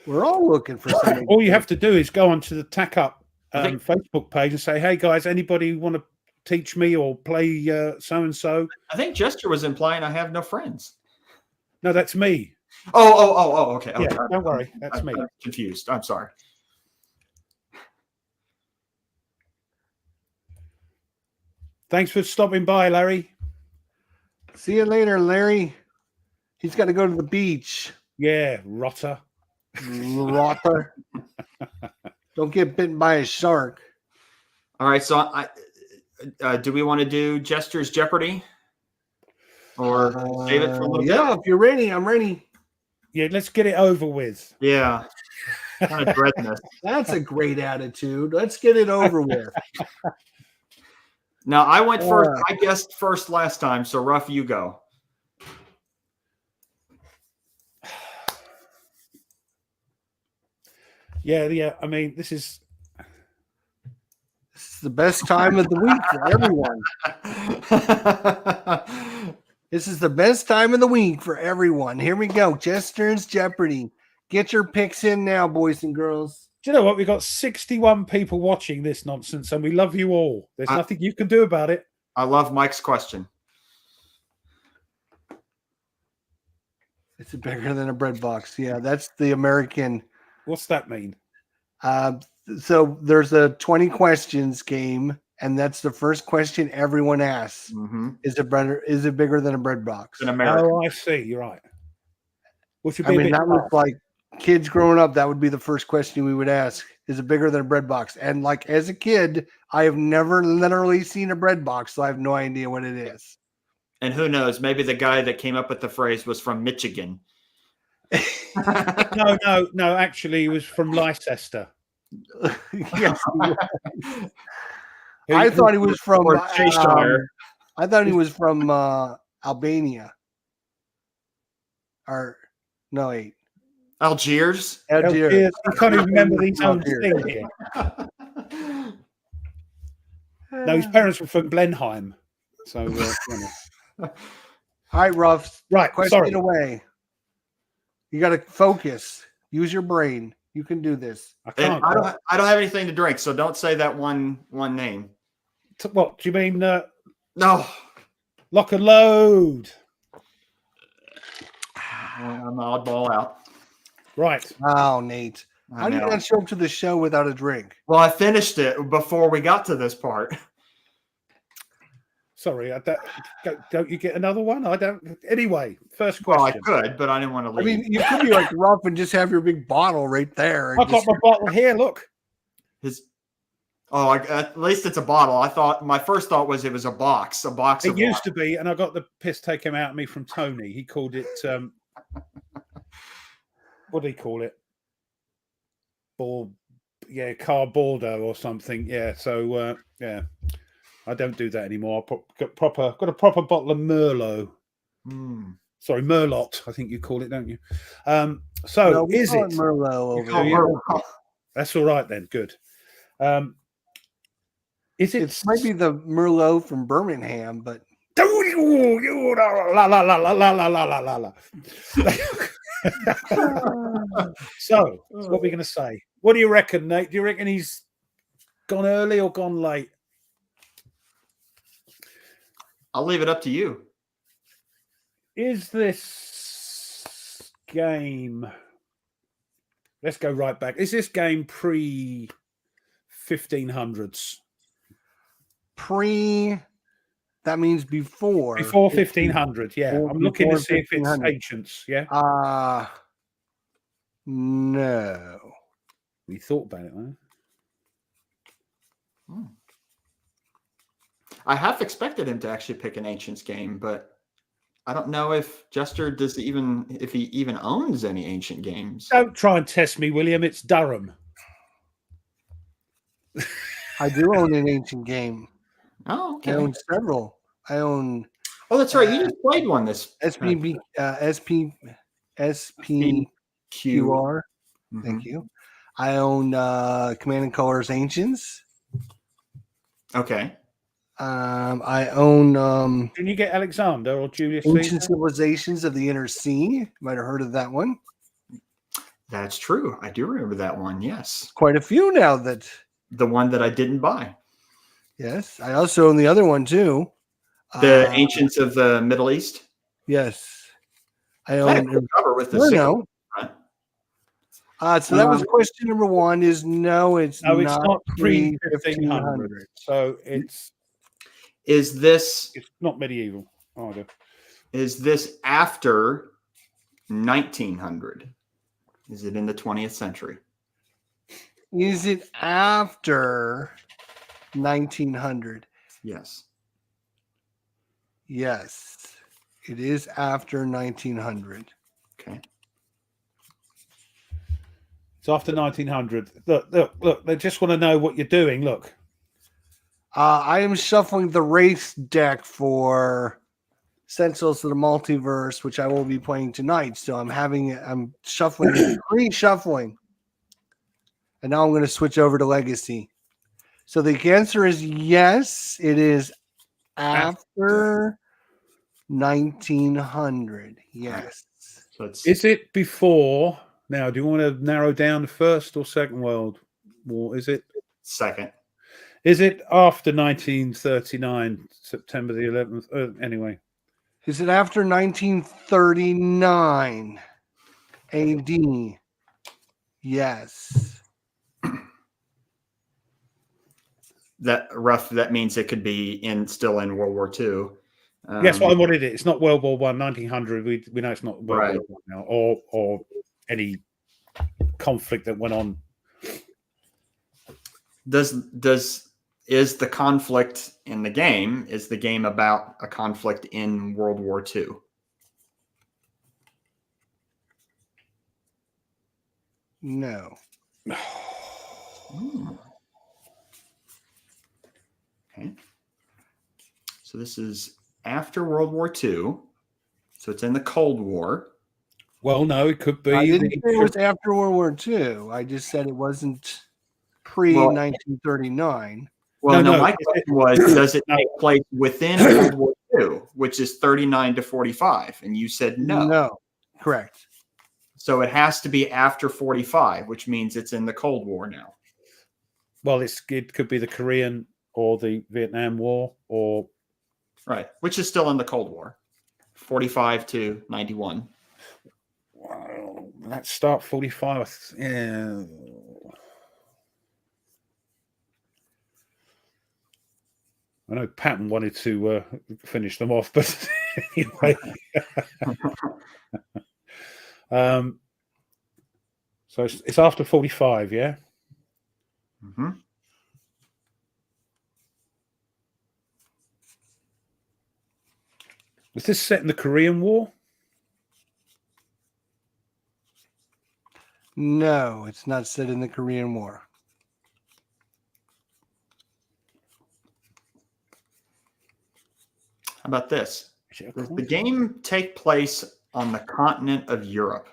We're all looking for something. All you have to do is go onto the Tack Up Facebook page and say, "Hey guys, anybody want to teach me or play so and so?" I think Jester was implying I have no friends. No, that's me. Oh, okay. Yeah, don't worry, that's me. I'm confused. I'm sorry. Thanks for stopping by, Larry. See you later, Larry. He's got to go to the beach. Yeah, rotter. Rotter. Don't get bitten by a shark. All right, so do we want to do Jester's Jeopardy? Or save it for a little bit? Yeah, if you're ready, I'm ready. Yeah, let's get it over with. Yeah. Kind of dreading this. That's a great attitude. Let's get it over with. Now, I went first. I guessed first last time, so Ruff, you go. Yeah. I mean, this is the best time of the week for everyone. This is the best time of the week for everyone. Here we go. Jester's Jeopardy. Get your picks in now, boys and girls. Do you know what? We've got 61 people watching this nonsense, and we love you all. There's nothing you can do about it. I love Mike's question. It's bigger than a bread box. Yeah, that's the American. What's that mean? So there's a 20 questions game, and that's the first question everyone asks. Mm-hmm. Is it bigger than a bread box? In America. Oh, I see. You're right. Which would be that was like kids growing up. That would be the first question we would ask. Is it bigger than a bread box? And like as a kid, I have never literally seen a bread box, so I have no idea what it is. And who knows? Maybe the guy that came up with the phrase was from Michigan. No. Actually, he was from Leicester. Yes, I thought he was from Cheshire. I thought he was from Albania. No, wait. Algiers. You can't even remember these own things here. No, his parents were from Blenheim. So, all right, Ruff. Right, question away. You got to focus. Use your brain. You can do this. I don't have anything to drink, so don't say that one name. What do you mean? No. Lock and load. I'm the oddball out. Right. Oh, Nate. How did you not show up to the show without a drink? Well, I finished it before we got to this part. Sorry, don't you get another one? I don't. Anyway, first question. Well, I could, but I didn't want to leave. I mean, you could be like Ruff and just have your big bottle right there. I've got my bottle here. Look. At least it's a bottle. My first thought was it was a box. It used to be, and I got the piss taken out of me from Tony. He called it. What do he call it? Car Bordeaux or something. Yeah. So yeah. I don't do that anymore. Got a proper bottle of Merlot. Sorry, Merlot. I think you call it, don't you? Is it Merlot over here? That's all right then. Good. Is it? It might be the Merlot from Birmingham, but don't you, la la la la la la la la la la. So, what are we going to say? What do you reckon, Nate? Do you reckon he's gone early or gone late? I'll leave it up to you. Is this game? Let's go right back. Is this game pre 1500s? That means before. Before 1500, yeah. I'm looking to see if it's 1500. ancients, yeah. No. We thought about it, huh? I half expected him to actually pick an Ancients game, but I don't know if Jester if he even owns any ancient games. Don't try and test me, William. It's Durham. I do own an ancient game. Oh, okay. I own several. I own. Oh, that's right. You just played one this SPQR. Mm-hmm. Thank you. I own Command and Colors Ancients. Okay. I own. Can you get Alexander or Julius Ancient Caesar? Civilizations of the Inner Sea. Might have heard of that one. That's true. I do remember that one. Yes. Quite a few now that. The one that I didn't buy. Yes. I also own the other one too. The Ancients of the Middle East. Yes. I own. Cover with the no. So that was question number one. Is no, it's not pre 1500. So it's. Is this? It's not medieval either. Is this after 1900? Is it in the 20th century? Is it after 1900? Yes. Yes. It is after 1900. Okay. It's after 1900. Look. They just want to know what you're doing. Look. I am shuffling the race deck for Essentials of the Multiverse, which I will be playing tonight. So I'm shuffling, pre-shuffling. And now I'm going to switch over to Legacy. So the answer is yes, it is after 1900. Yes. So Is it before? Now, do you want to narrow down the First or Second World War? Is it second? Is it after 1939, September the 11th? Anyway. Is it after 1939 AD? Yes. That means it could be still in World War II. Yes, well, what is it? It's not World War One, 1900. We know it's not World Right. War One now, or any conflict that went on. Is the conflict in the game? Is the game about a conflict in World War II? No. Okay. So this is after World War II. So it's in the Cold War. Well, no, it could be. I didn't say it was after World War II. I just said it wasn't pre-1939. Well, No, my question was, does it take place within World War II, which is 39 to 45? And you said no. No, correct. So it has to be after 45, which means it's in the Cold War now. Well, it could be the Korean or the Vietnam War, or right, which is still in the Cold War, 45 to 91. Well, let's start 45. Yeah. I know Patton wanted to finish them off, but anyway. So it's after 45, yeah? Mm-hmm. Was this set in the Korean War? No, it's not set in the Korean War. How about this? Does the game take place on the continent of Europe?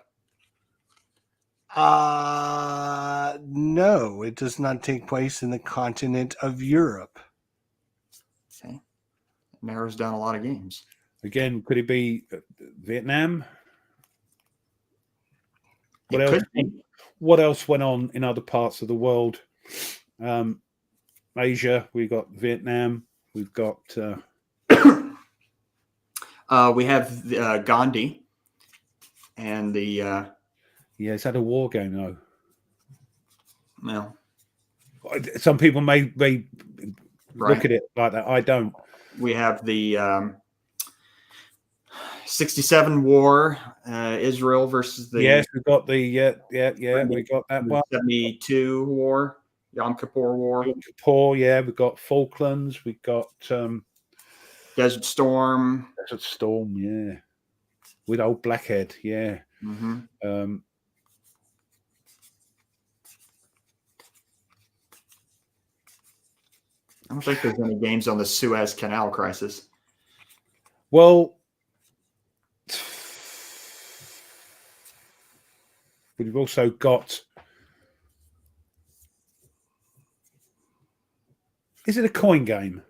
No, it does not take place in the continent of Europe. Okay. Narrows down a lot of games. Again, could it be Vietnam? What It else? could be. What else went on in other parts of the world? Asia, we got Vietnam, we've got We have Gandhi and the yeah, is that a war game though? well, Some people may right. look at it like that. I don't. We have the 67 war, Israel versus the Yes, we've got the we got that one. 72 war, Yom Kippur war, Yom Kippur, yeah, we've got Falklands, we've got Desert Storm, Desert Storm, yeah, with old Blackhead, yeah. Mm-hmm. I don't think there's any games on the Suez Canal crisis. Well, we've also got. Is it a coin game?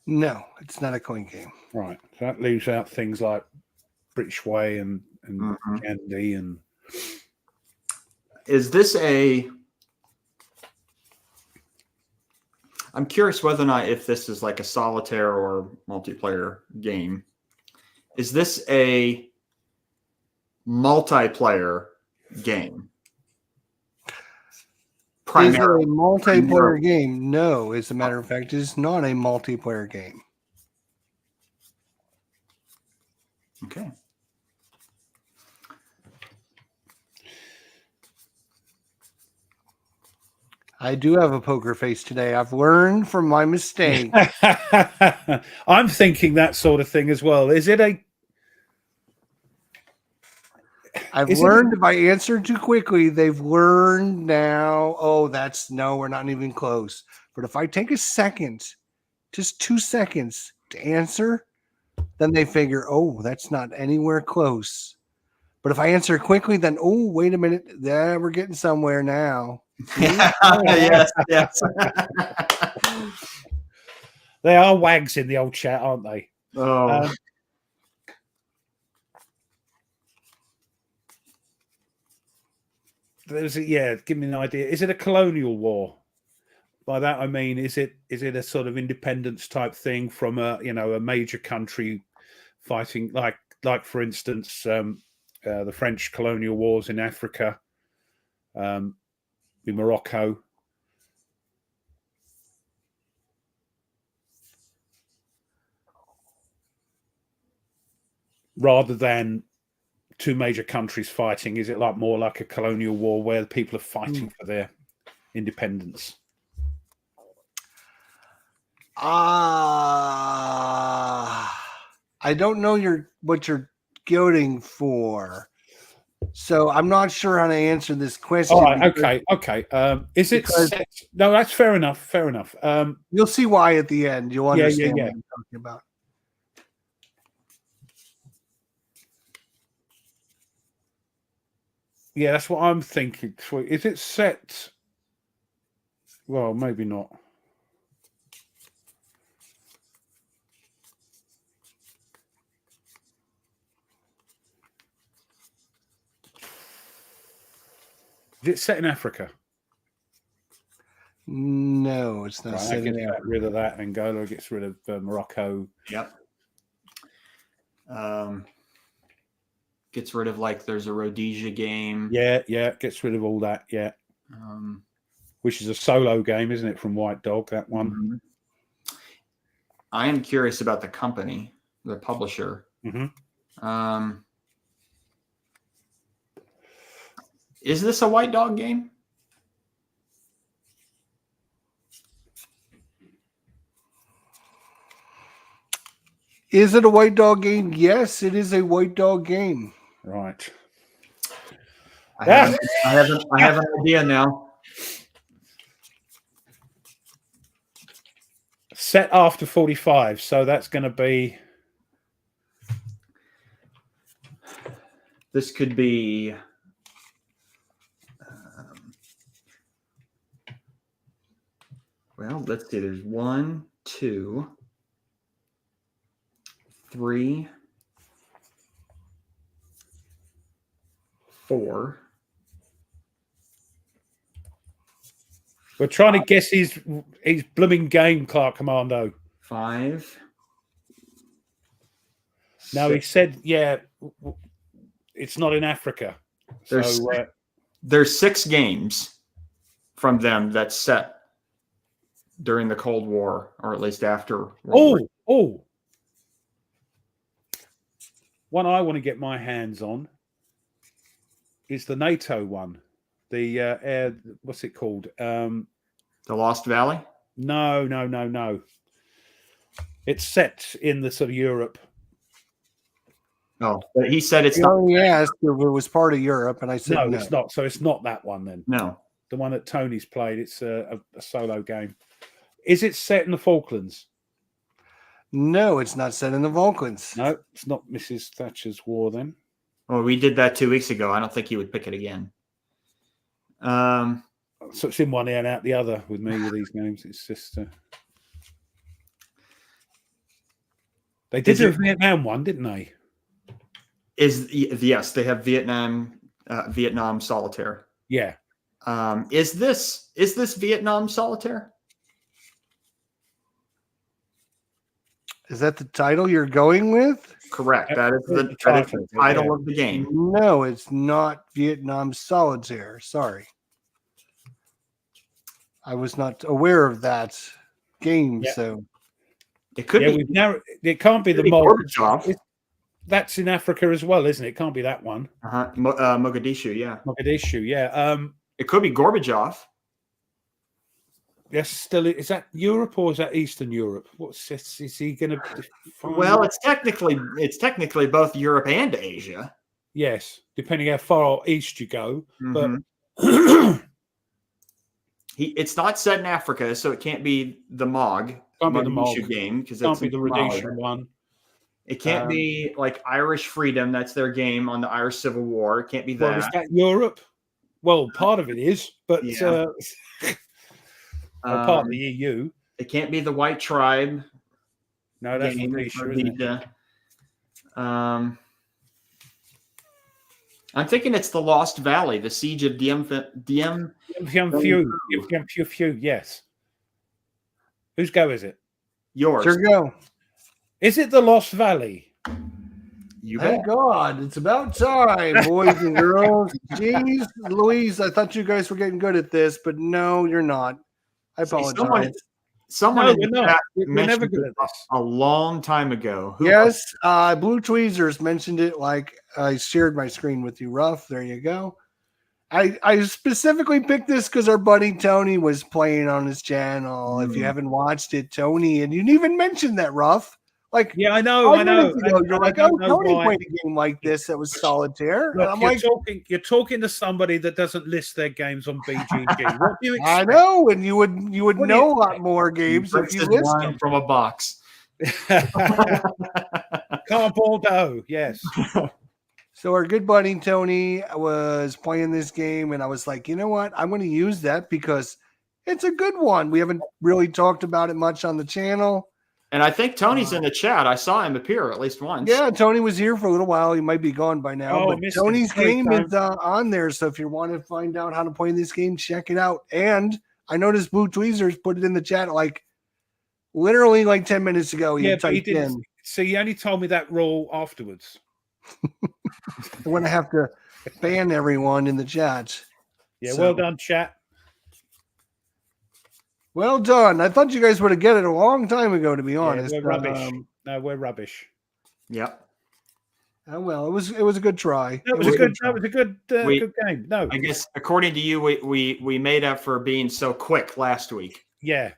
No, it's not a coin game. Right. So that leaves out things like British Way and Candy and. Is this a? I'm curious whether or not if this is like a solitaire or multiplayer game. Is this a multiplayer game? Is it a multiplayer game? No, as a matter of fact, it is not a multiplayer game. Okay. I do have a poker face today. I've learned from my mistake. I'm thinking that sort of thing as well. Is it a? I've learned if I answer too quickly, they've learned now. Oh, we're not even close. But if I take a second, just 2 seconds to answer, then they figure, oh, that's not anywhere close. But if I answer quickly, then, oh, wait a minute. There, we're getting somewhere now. Yes. They are wags in the old chat, aren't they? Oh. Give me an idea. Is it a colonial war? By that I mean, is it a sort of independence type thing from a major country fighting, like for instance, the French colonial wars in Africa, in Morocco. Rather than two major countries fighting, is it more like a colonial war where people are fighting for their independence? I don't know what you're goading for, so I'm not sure how to answer this question. All right, okay. Is it set? No, that's fair enough. Fair enough. You'll see why at the end. You'll understand what I'm talking about. Yeah, that's what I'm thinking. Is it set? Well, maybe not. Is it set in Africa? No, it's not set in Africa. Get rid of that. Angola gets rid of Morocco. Yep. Gets rid of there's a Rhodesia game. Yeah, gets rid of all that. Yeah. Which is a solo game, isn't it, from White Dog, that one? Mm-hmm. I am curious about the company, the publisher. Mm-hmm. Is this a White Dog game? Is it a White Dog game? Yes, it is a White Dog game. Right. I have an idea now. Set after 45, so that's going to be. This could be. Well, let's see. There's 1, 2. 3, 4. We're trying to guess his blooming game, Clark Commando. 5. No, he said, yeah, it's not in Africa. There's 6 games from them that's set during the Cold War, or at least after. One I want to get my hands on is the NATO one. The what's it called? The Lost Valley? No. It's set in the sort of Europe. No, but he said it's He not. only asked if it was part of Europe, and I said no. It's not. So it's not that one then. No. The one that Tony's played. It's a solo game. Is it set in the Falklands? No, it's not set in the Falklands. No, it's not Mrs. Thatcher's War then. Well, we did that 2 weeks ago. I don't think he would pick it again. So it's in one ear and out the other with me with these games. It's just they did do a Vietnam one, didn't they? Yes, they have Vietnam Solitaire. Yeah. Is this Vietnam Solitaire? Is that the title you're going with? Correct. That is the title of the game. No, it's not Vietnam Solitaire. Sorry. I was not aware of that game, so it could be. It can't be the Gorbachev. That's in Africa as well, isn't it? It can't be that one. Mogadishu, yeah. Mogadishu, yeah. It could be Gorbachev. Yes, still is that Europe or is that Eastern Europe? Is he going to? Well, it's technically both Europe and Asia. Yes, depending how far east you go. Mm-hmm. But it's not set in Africa, so it can't be the Mogadishu game because can't be the Rhodesian one. It can't be like Irish Freedom. That's their game on the Irish Civil War. It can't be that. Well, is that Europe? Well, part of it is, but yeah. part of the EU. It can't be the White Tribe. No, that's Rhodesia. I'm thinking it's the Lost Valley, the Siege of Diem Phu. Yes. Whose go is it? Yours. Sure go. Is it the Lost Valley? Thank God. It's about time, boys and girls. Jeez, Louise, I thought you guys were getting good at this, but no, you're not. I apologize. Someone we're never good at this. A long time ago. Yes, Blue Tweezers mentioned it like I shared my screen with you, Ruff. There you go. I specifically picked this because our buddy Tony was playing on his channel. If you haven't watched it, Tony, and you didn't even mention that, Ruff. Like, yeah, I know. You're like, oh, Tony played a game like this that was solitaire. Look, and I'm you're talking to somebody that doesn't list their games on BGG. What do you expect? I know, and you would know a lot more games if you list them from a box. Cardboard dough, yes. So our good buddy Tony was playing this game, and I was like, you know what? I'm going to use that because it's a good one. We haven't really talked about it much on the channel. And I think Tony's in the chat. I saw him appear at least once. Yeah, Tony was here for a little while. He might be gone by now. But Tony's game is on there. So if you want to find out how to play this game, check it out. And I noticed Blue Tweezers put it in the chat like literally like 10 minutes ago. He typed in. So he only told me that rule afterwards. I'm going to have to ban everyone in the chat. Yeah, well done, chat. Well done. I thought you guys would have get it a long time ago, to be honest. We're rubbish. No, we're rubbish. Yep. Oh, well, it was a good try. That was a good game. No, I guess according to you, we made up for being so quick last week. Yeah.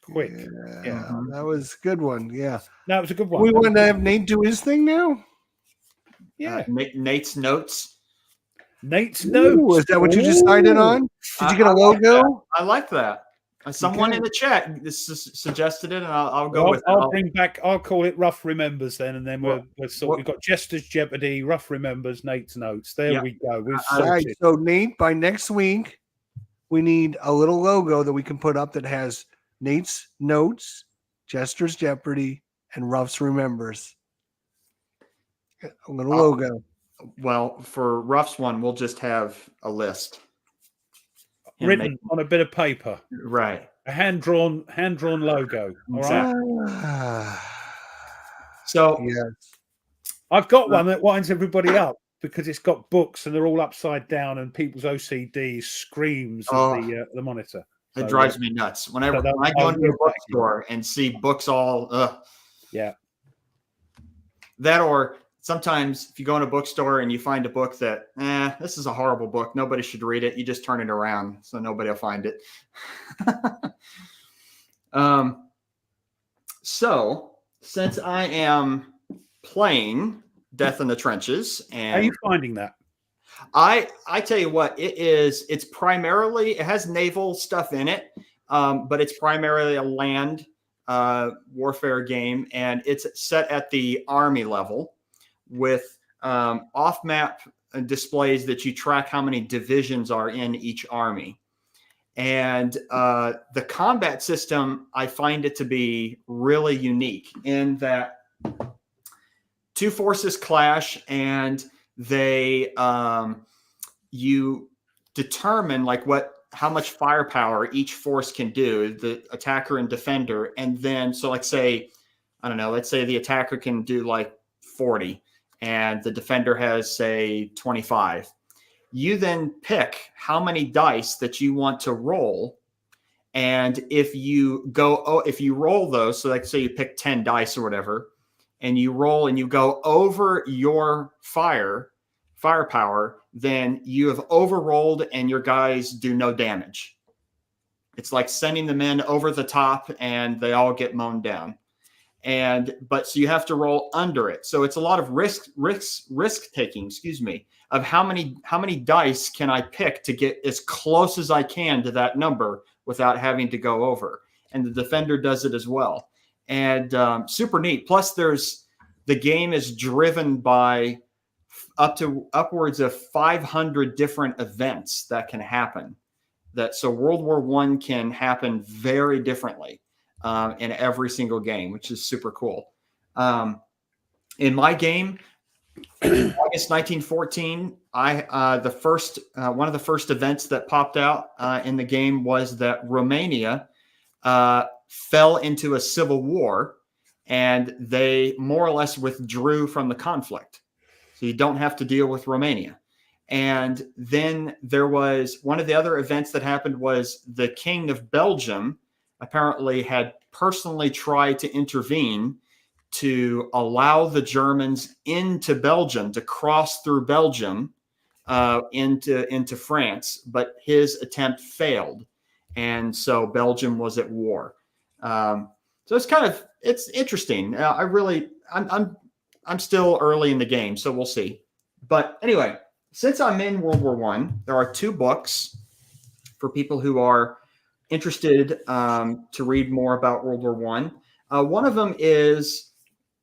Quick. Yeah. That was a good one. Yeah. No, it was a good one. We want to have Nate do his thing now? Yeah. Nate's notes. Nate's notes. Is that what you decided on? Did you get a logo? I like that. Someone in the chat suggested it, and I'll go with it. I'll bring back. I'll call it Rough Remembers then, and then we've got Jester's Jeopardy, Rough Remembers, Nate's Notes. There we go. All right. So Nate, by next week, we need a little logo that we can put up that has Nate's Notes, Jester's Jeopardy, and Ruffs remembers. A little logo. Well, for Ruff's one, we'll just have a list. Written on a bit of paper. Right. A hand-drawn logo. Exactly. All right. So yes. I've got one that winds everybody up because it's got books and they're all upside down and people's OCD screams at the monitor. It drives me nuts. When I go into a bookstore and see books all, yeah. That, or sometimes if you go in a bookstore and you find a book that, this is a horrible book, nobody should read it, you just turn it around so nobody will find it. So since I am playing Death in the Trenches, and how are you finding that? I tell you what, it has naval stuff in it, but it's primarily a land warfare game, and it's set at the army level with off-map displays that you track how many divisions are in each army. And the combat system, I find it to be really unique in that two forces clash and they you determine how much firepower each force can do, the attacker and defender. And then, so let's say the attacker can do 40 and the defender has, say, 25. You then pick how many dice that you want to roll. And if you roll those, so say you pick 10 dice or whatever, and you roll and you go over your firepower, then you have overrolled and your guys do no damage. It's like sending the men over the top and they all get mown down. So you have to roll under it. So it's a lot of risk taking, of how many dice can I pick to get as close as I can to that number without having to go over. And the defender does it as well. And super neat. Plus the game is driven by upwards of 500 different events that can happen. So World War I can happen very differently in every single game, which is super cool. In my game, August 1914, one of the first events that popped out in the game was that Romania fell into a civil war, and they more or less withdrew from the conflict. So you don't have to deal with Romania. And then there was one of the other events that happened was the King of Belgium apparently had personally tried to intervene to allow the Germans into Belgium, to cross through Belgium into France, but his attempt failed. And so Belgium was at war. So it's interesting. I'm still early in the game, so we'll see. But anyway, since I'm in World War I, there are two books for people who are interested to read more about World War I. One of them is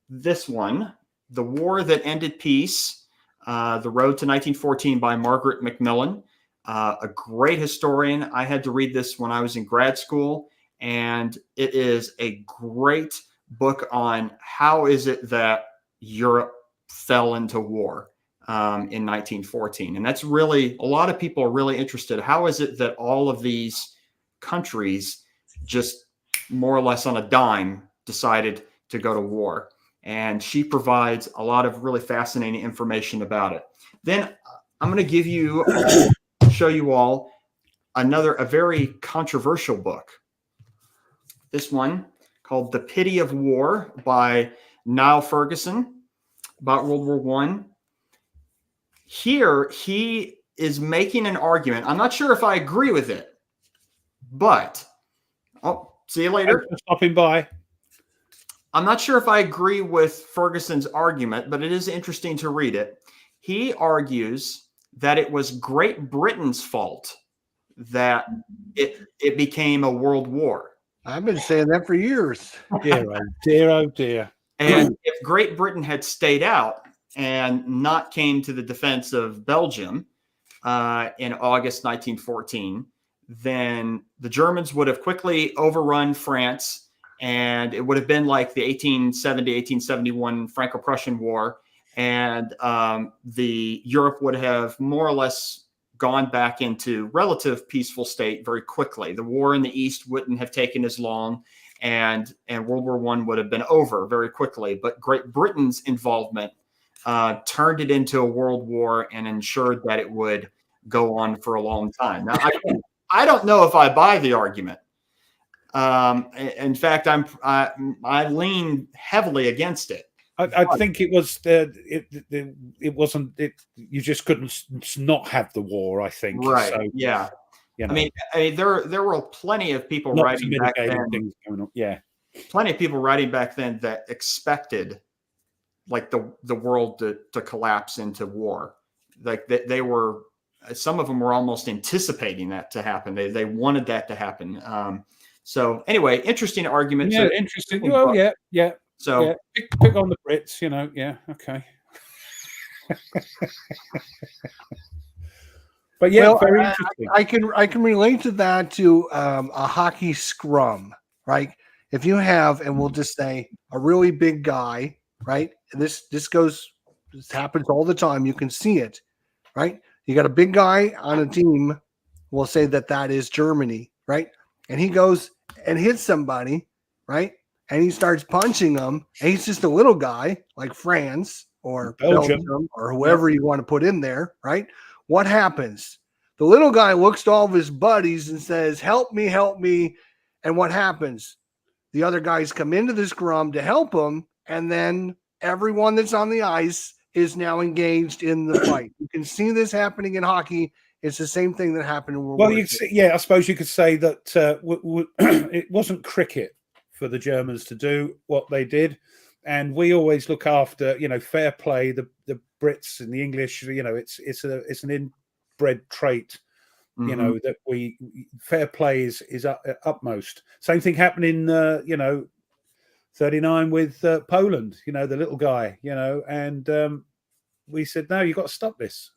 this one, The War That Ended Peace, The Road to 1914 by Margaret Macmillan, a great historian. I had to read this when I was in grad school, and it is a great book on how is it that Europe fell into war in 1914. And that's really, a lot of people are really interested. How is it that all of these countries just more or less on a dime decided to go to war? And she provides a lot of really fascinating information about it. Then I'm going to show you all a very controversial book. This one called The Pity of War by Niall Ferguson, about World War I. Here, he is making an argument. I'm not sure if I agree with it, but see you later. Thanks for stopping by. I'm not sure if I agree with Ferguson's argument, but it is interesting to read it. He argues that it was Great Britain's fault that it became a world war. I've been saying that for years. Dear, oh dear, oh dear. And if Great Britain had stayed out and not came to the defense of Belgium in August 1914, then the Germans would have quickly overrun France and it would have been like the 1870-1871 Franco-Prussian War, and the Europe would have more or less gone back into relative peaceful state very quickly. The war in the East wouldn't have taken as long, and World War I would have been over very quickly. But Great Britain's involvement turned it into a world war and ensured that it would go on for a long time. Now, I don't know if I buy the argument. In fact, I lean heavily against it. I think it was it wasn't it. You just couldn't not have the war. I think. Right. So, yeah. You know, I mean, there were plenty of people not writing back then. Things going on. Yeah. Plenty of people writing back then that expected, like, the world to collapse into war. Like they were. Some of them were almost anticipating that to happen. They wanted that to happen. So anyway, interesting argument. Yeah, interesting. Well, yeah. So pick on the Brits, Yeah, okay. But yeah, well, very interesting. I can relate to that to a hockey scrum, right? If you have, and we'll just say a really big guy, right? This happens all the time. You can see it, right? You got a big guy on a team. We'll say that is Germany, right? And he goes and hits somebody, right? And he starts punching them. And he's just a little guy like France or Belgium or whoever you want to put in there, right? What happens? The little guy looks to all of his buddies and says, help me, help me. And what happens? The other guys come into the scrum to help him. And then everyone that's on the ice is now engaged in the fight. You can see this happening in hockey. It's the same thing that happened in World War II. Yeah, I suppose you could say that it wasn't cricket for the Germans to do what they did, and we always look after, fair play. The Brits and the English, it's an inbred trait, that fair play is utmost. Same thing happened in 39 with Poland, the little guy, and we said, no, you've got to stop this.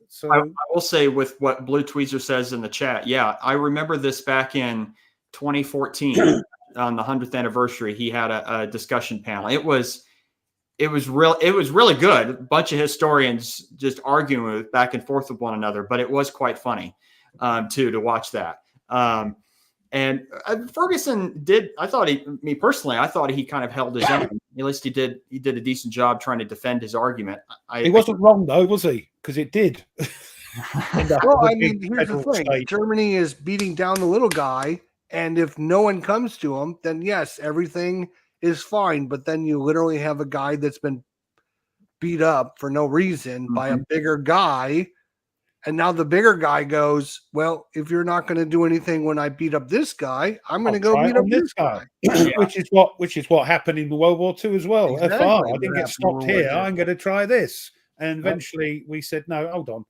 So I will say, with what Blue Tweezer says in the chat, yeah, I remember this back in 2014 on the 100th anniversary. He had a discussion panel. It was really good. A bunch of historians just arguing back and forth with one another, but it was quite funny too to watch that. And Ferguson did. I thought he kind of held his own. At least he did a decent job trying to defend his argument. He wasn't wrong though, was he? Because it did. Well, I mean, here's the thing: state. Germany is beating down the little guy, and if no one comes to him, then yes, everything is fine. But then you literally have a guy that's been beat up for no reason by a bigger guy. And now the bigger guy goes, well, if you're not going to do anything when I beat up this guy, I'm going to go beat up this guy. which is what happened in World War II as well. Exactly. I didn't get stopped here. I'm going to try this. And eventually we said, no, hold on.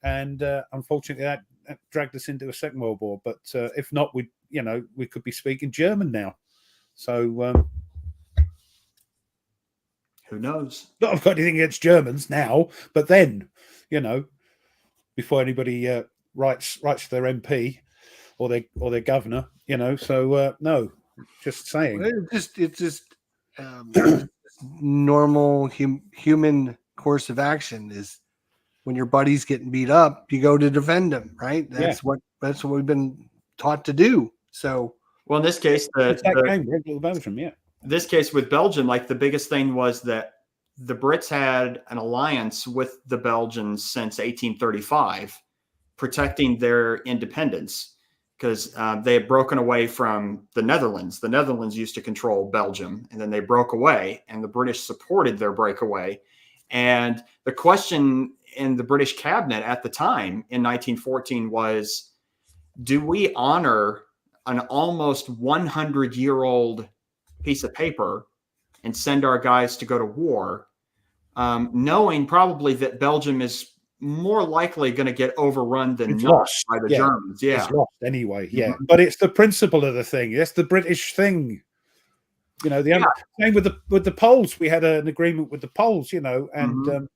And unfortunately that dragged us into a Second World War. But if not, we could be speaking German now. So who knows? Not I've got anything against Germans now, but then, before anybody writes to their MP or their governor, So no, just saying. It's just normal human course of action is when your buddy's getting beat up, you go to defend him, right? That's what we've been taught to do. So, well, in this case, this case with Belgium, like, the biggest thing was that the Brits had an alliance with the Belgians since 1835, protecting their independence, because they had broken away from the Netherlands. The Netherlands used to control Belgium, and then they broke away, and the British supported their breakaway. And the question in the British cabinet at the time in 1914 was, do we honor an almost 100-year-old piece of paper and send our guys to go to war, knowing probably that Belgium is more likely going to get overrun than not by the Germans? It's lost anyway. Yeah, but it's the principle of the thing. It's the British thing. Same with the Poles. We had an agreement with the Poles, and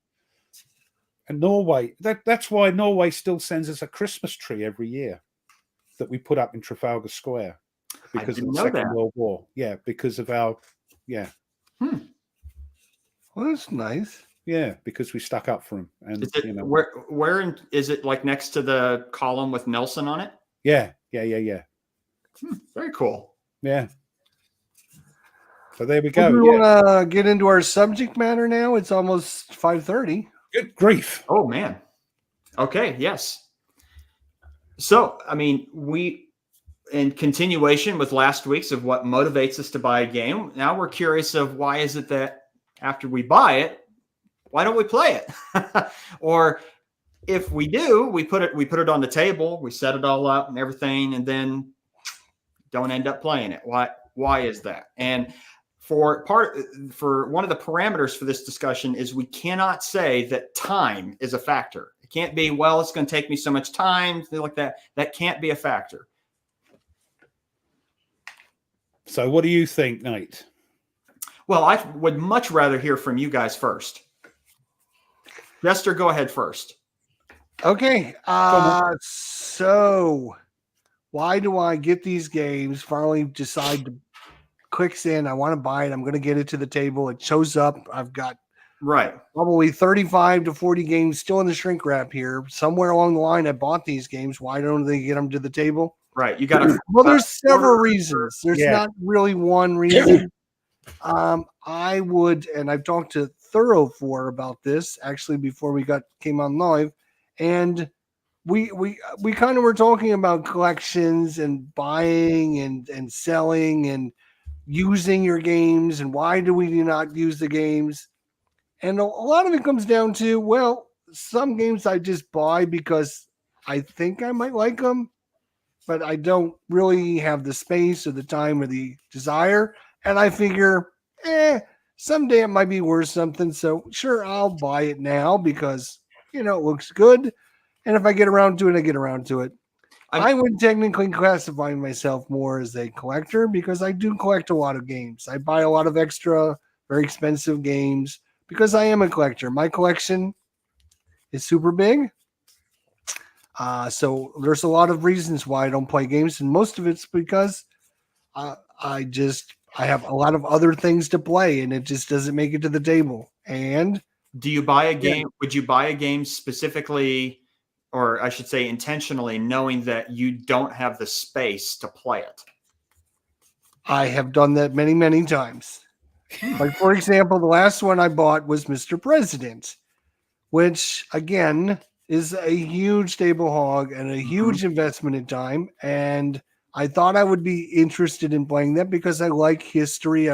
Norway. That's why Norway still sends us a Christmas tree every year that we put up in Trafalgar Square. because of didn't the know Second that. World War. Yeah, because of our Well, that's nice. yeah, because we stuck up for them. And Is it is it like next to the column with Nelson on it? yeah. Very cool. Yeah. So there we Do go. we Yeah. want to get into our subject matter now? It's almost 5:30. Good grief. Oh man. Okay. Yes. So, I mean, in continuation with last week's of what motivates us to buy a game, now we're curious of why is it that after we buy it, why don't we play it? Or if we do, we put it on the table, we set it all up and everything, and then don't end up playing it. Why is that? And for one of the parameters for this discussion is we cannot say that time is a factor. It can't be, well, it's going to take me so much time, things like that. That can't be a factor. So what do you think, Nate? Well, I would much rather hear from you guys first. Jester, go ahead first. Okay. So why do I get these games? Finally decide to clicks in. I want to buy it. I'm going to get it to the table. It shows up. I've got probably 35 to 40 games still in the shrink wrap here. Somewhere along the line, I bought these games. Why don't they get them to the table? Right. You got to. Well, there's several reasons. There's not really one reason. I would, and I've talked to Thorough about this actually before we came on live, and we kind of were talking about collections and buying and selling and using your games, and why do we not use the games? And a lot of it comes down to, well, some games I just buy because I think I might like them, but I don't really have the space or the time or the desire. And I figure, someday it might be worth something. So sure, I'll buy it now because, it looks good. And if I get around to it, I get around to it. I would technically classify myself more as a collector because I do collect a lot of games. I buy a lot of extra, very expensive games because I am a collector. My collection is super big. So there's a lot of reasons why I don't play games, and most of it's because I have a lot of other things to play, and it just doesn't make it to the table. And do you buy a game? Would you buy a game specifically, or I should say intentionally, knowing that you don't have the space to play it? I have done that many, many times. Like, for example, the last one I bought was Mr. President, which, again, is a huge table hog and a huge investment in time. And I thought I would be interested in playing that because I like history.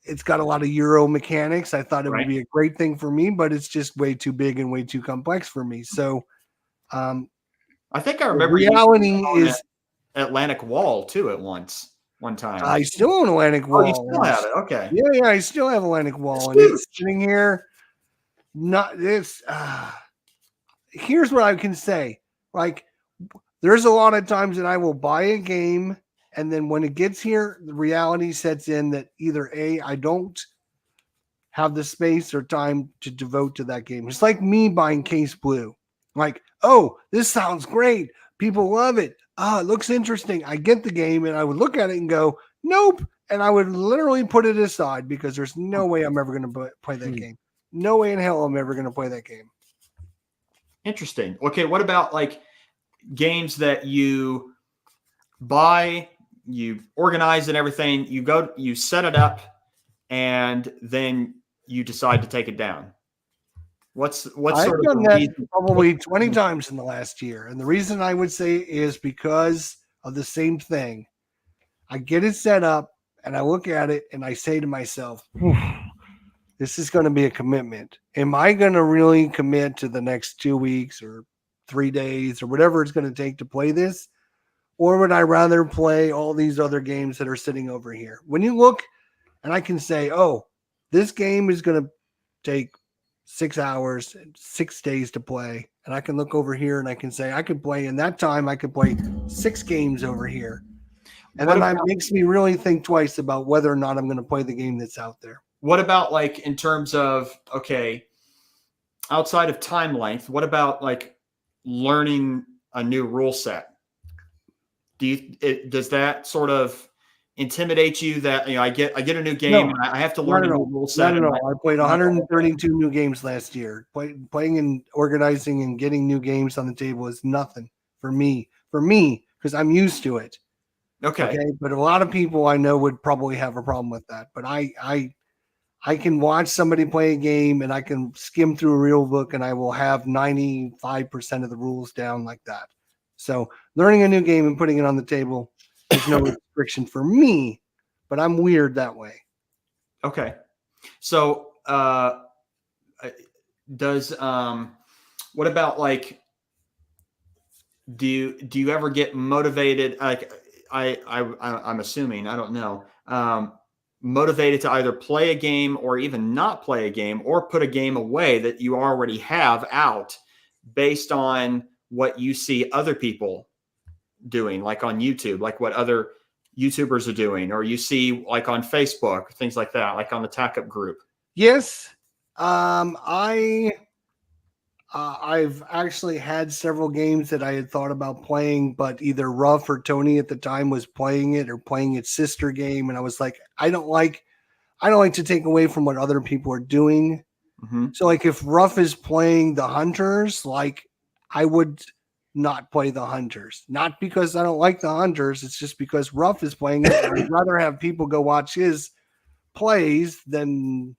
It's got a lot of Euro mechanics. I thought it would be a great thing for me, but it's just way too big and way too complex for me. So I think I remember reality is Atlantic Wall too at one time. I still own Atlantic Wall. Oh, you still have it? Okay. Yeah, I still have Atlantic Wall, and it's sitting here. Here's what I can say. Like, there's a lot of times that I will buy a game, and then when it gets here, the reality sets in that either A, I don't have the space or time to devote to that game. It's like me buying Case Blue. Like, oh, this sounds great. People love it. Oh, it looks interesting. I get the game, and I would look at it and go, nope. And I would literally put it aside because there's no way I'm ever going to play that game. No way in hell I'm ever going to play that game. Interesting. Okay, what about like games that you buy, you organize and everything, you set it up, and then you decide to take it down? What's I've done that probably 20 times in the last year. And the reason I would say is because of the same thing. I get it set up and I look at it and I say to myself, this is going to be a commitment. Am I going to really commit to the next 2 weeks or 3 days or whatever it's going to take to play this? Or would I rather play all these other games that are sitting over here? When you look and I can say, oh, this game is going to take 6 hours, 6 days to play. And I can look over here and I can say, I could play in that time. I could play 6 games over here. And then that makes me really think twice about whether or not I'm going to play the game that's out there. What about like in terms of, okay, outside of time length, what about like learning a new rule set? does that sort of intimidate you that I get a new game No, and I have to learn a new rule set? Not at all. I played 132 new games last year. Playing and organizing and getting new games on the table is nothing for me. Because I'm used to it. Okay. But a lot of people I know would probably have a problem with that. But I can watch somebody play a game and I can skim through a rule book and I will have 95% of the rules down like that. So learning a new game and putting it on the table is no restriction for me, but I'm weird that way. Okay. So does what about like do you ever get motivated? Like I'm assuming, I don't know, motivated to either play a game or even not play a game or put a game away that you already have out based on what you see other people doing, like on YouTube, like what other YouTubers are doing, or you see like on Facebook, things like that, like on the Tack Up group? Yes. I've actually had several games that I had thought about playing, but either Ruff or Tony at the time was playing it or playing its sister game. And I was like, I don't like to take away from what other people are doing. Mm-hmm. So like if Ruff is playing the Hunters, like I would not play the Hunters, not because I don't like the Hunters. It's just because Ruff is playing it. I'd rather have people go watch his plays than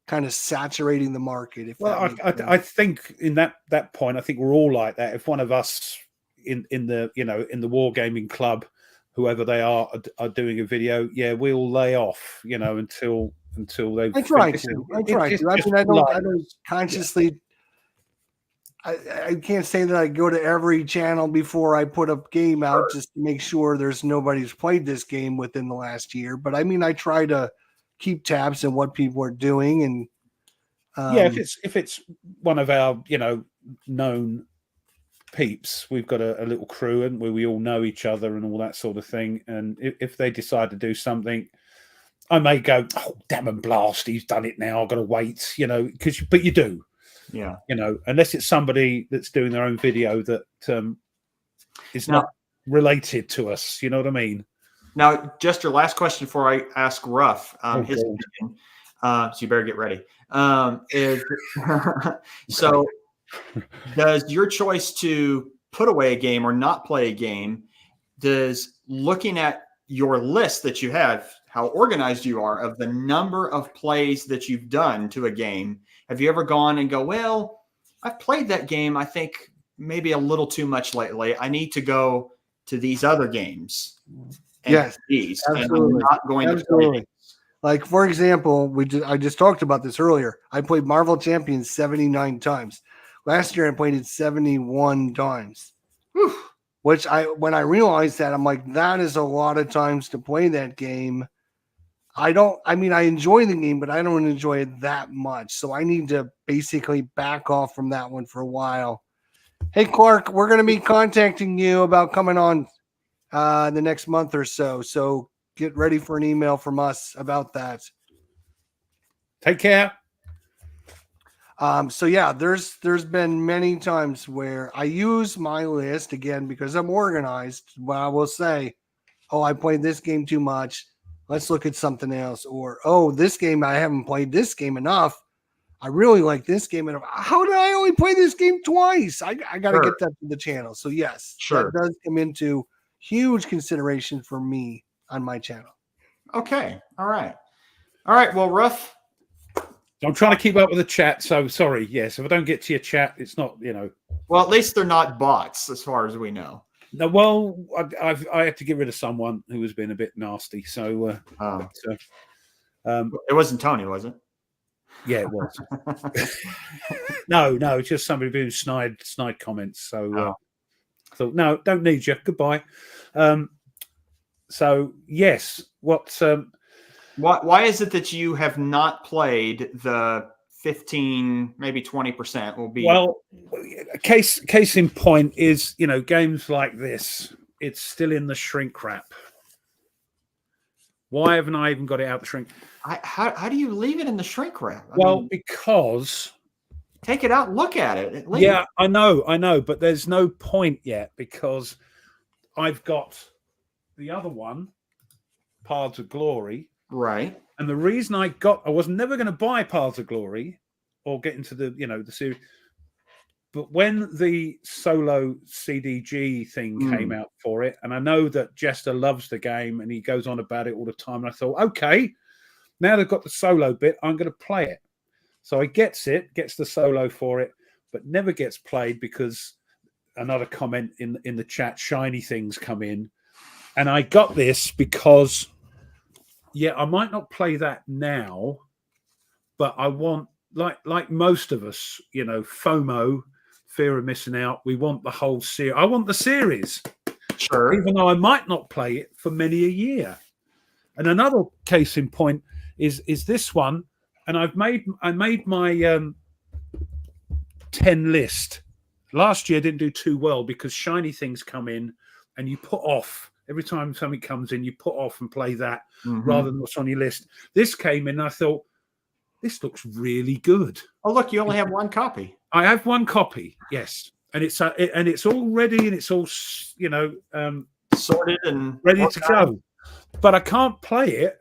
kind of saturating the market. I think in that point, I think we're all like that. If one of us in the wargaming club, whoever they are doing a video, we'll lay off, until they've. I try to. I don't consciously. Yeah. I can't say that I go to every channel before I put a game out just to make sure there's nobody who's played this game within the last year. But I mean, I try to keep tabs on what people are doing, and if it's one of our known peeps, we've got a little crew and where we all know each other and all that sort of thing. And if they decide to do something, I may go, oh damn and blast, he's done it now. I've got to wait, but you do. Yeah, unless it's somebody that's doing their own video that is not related to us. You know what I mean? Now, Jester, last question before I ask Ruff his opinion. So you better get ready. So does your choice to put away a game or not play a game, does looking at your list that you have, how organized you are of the number of plays that you've done to a game, have you ever gone and go, well, I've played that game, I think maybe a little too much lately. I need to go to these other games. Yes, absolutely. And I'm not going to play. Like, for example, I just talked about this earlier. I played Marvel Champions 79 times. Last year, I played it 71 times. Whew. Which when I realized that, I'm like, that is a lot of times to play that game. I enjoy the game, but I don't enjoy it that much. So I need to basically back off from that one for a while. Hey, Clark, we're going to be contacting you about coming on the next month or so. So get ready for an email from us about that. Take care. So yeah, there's been many times where I use my list again because I'm organized. But I will say, oh, I played this game too much. Let's look at something else. Or, oh, this game, I haven't played this game enough. I really like this game enough. How did I only play this game twice? I got to get that to the channel. So yes, that does come into huge consideration for me on my channel. Okay. All right. Well, Ruff. I'm trying to keep up with the chat. So sorry. Yes. If I don't get to your chat, it's not, Well, at least they're not bots as far as we know. No, well, I had to get rid of someone who was being a bit nasty. So, it wasn't Tony, was it? Yeah, it was. No, it's just somebody doing snide comments. So, I thought, no, don't need you. Goodbye. So, yes, why is it that you have not played the 15, maybe 20% will be? Well, case in point is, games like this, it's still in the shrink wrap. Why haven't I even got it out the shrink? How do you leave it in the shrink wrap? Because take it out, look at it. Yeah, I know, but there's no point yet because I've got the other one, Paths of Glory. Right. And the reason I was never going to buy Paths of Glory or get into the series. But when the solo CDG thing came out for it, and I know that Jester loves the game and he goes on about it all the time, and I thought, okay, now they've got the solo bit, I'm going to play it. So I gets the solo for it, but never gets played because another comment in the chat, shiny things come in. And I got this because, I might not play that now, but I want, like most of us, FOMO, fear of missing out. We want the whole series. I want the series. Sure. Even though I might not play it for many a year. And another case in point is this one. And I made my 10 list. Last year didn't do too well because shiny things come in and you put off. Every time something comes in, you put off and play that rather than what's on your list. This came in and I thought, this looks really good. Oh, look, you only have one copy. I have one copy, yes, and it's all ready and it's all sorted and ready to go. But I can't play it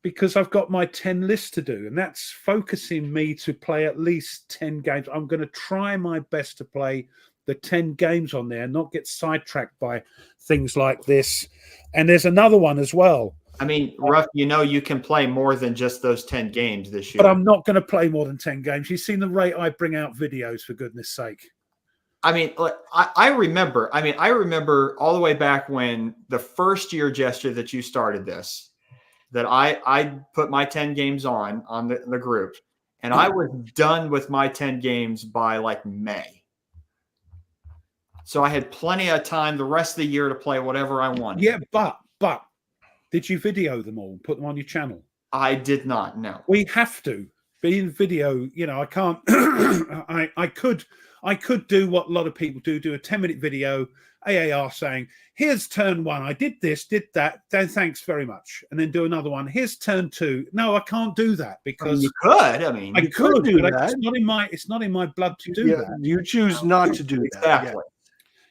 because I've got my 10 list to do, and that's focusing me to play at least 10 games. I'm going to try my best to play the 10 games on there, not get sidetracked by things like this. And there's another one as well. I mean, Ruff, you can play more than just those 10 games this year. But I'm not going to play more than 10 games. You've seen the rate I bring out videos, for goodness sake. I mean, I remember all the way back when the first year, Jester, that you started this, that I put my 10 games on the group, and I was done with my 10 games by like May. So I had plenty of time the rest of the year to play whatever I wanted. Yeah, but did you video them all, put them on your channel? I did not, no. We have to be in video. I can't. I could do what a lot of people do a 10-minute video, AAR saying, here's turn 1. I did this, did that. Then thanks very much. And then do another one. Here's turn 2. No, I can't do that because you could. I mean, I could do but that. It's not in my blood to do that. You choose not to do that. Exactly.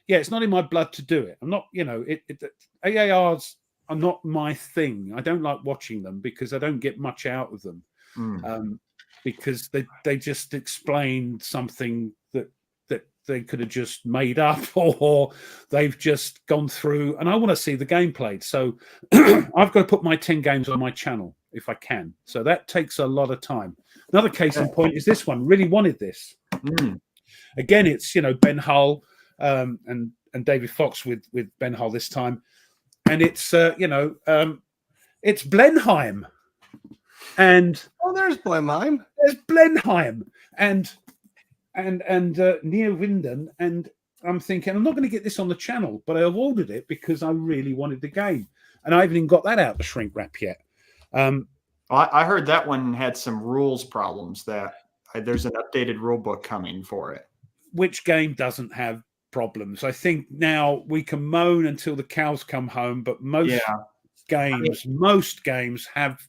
Yeah, it's not in my blood to do it. I'm not, AARs are not my thing. I don't like watching them because I don't get much out of them. Because they just explain something that they could have just made up or they've just gone through, and I want to see the game played. So I've got to put my 10 games on my channel if I can. So that takes a lot of time. Another case in point is this one. Really wanted this. Again, it's Ben Hull and David Fox with Ben Hull this time, and it's it's Blenheim. And there's Blenheim. There's Blenheim and Neo Winden, and I'm thinking I'm not going to get this on the channel, but I've ordered it because I really wanted the game, and I haven't even got that out the shrink wrap yet. I heard that one had some rules problems. That there's an updated rule book coming for it. Which game doesn't have problems? I think now we can moan until the cows come home, but most games have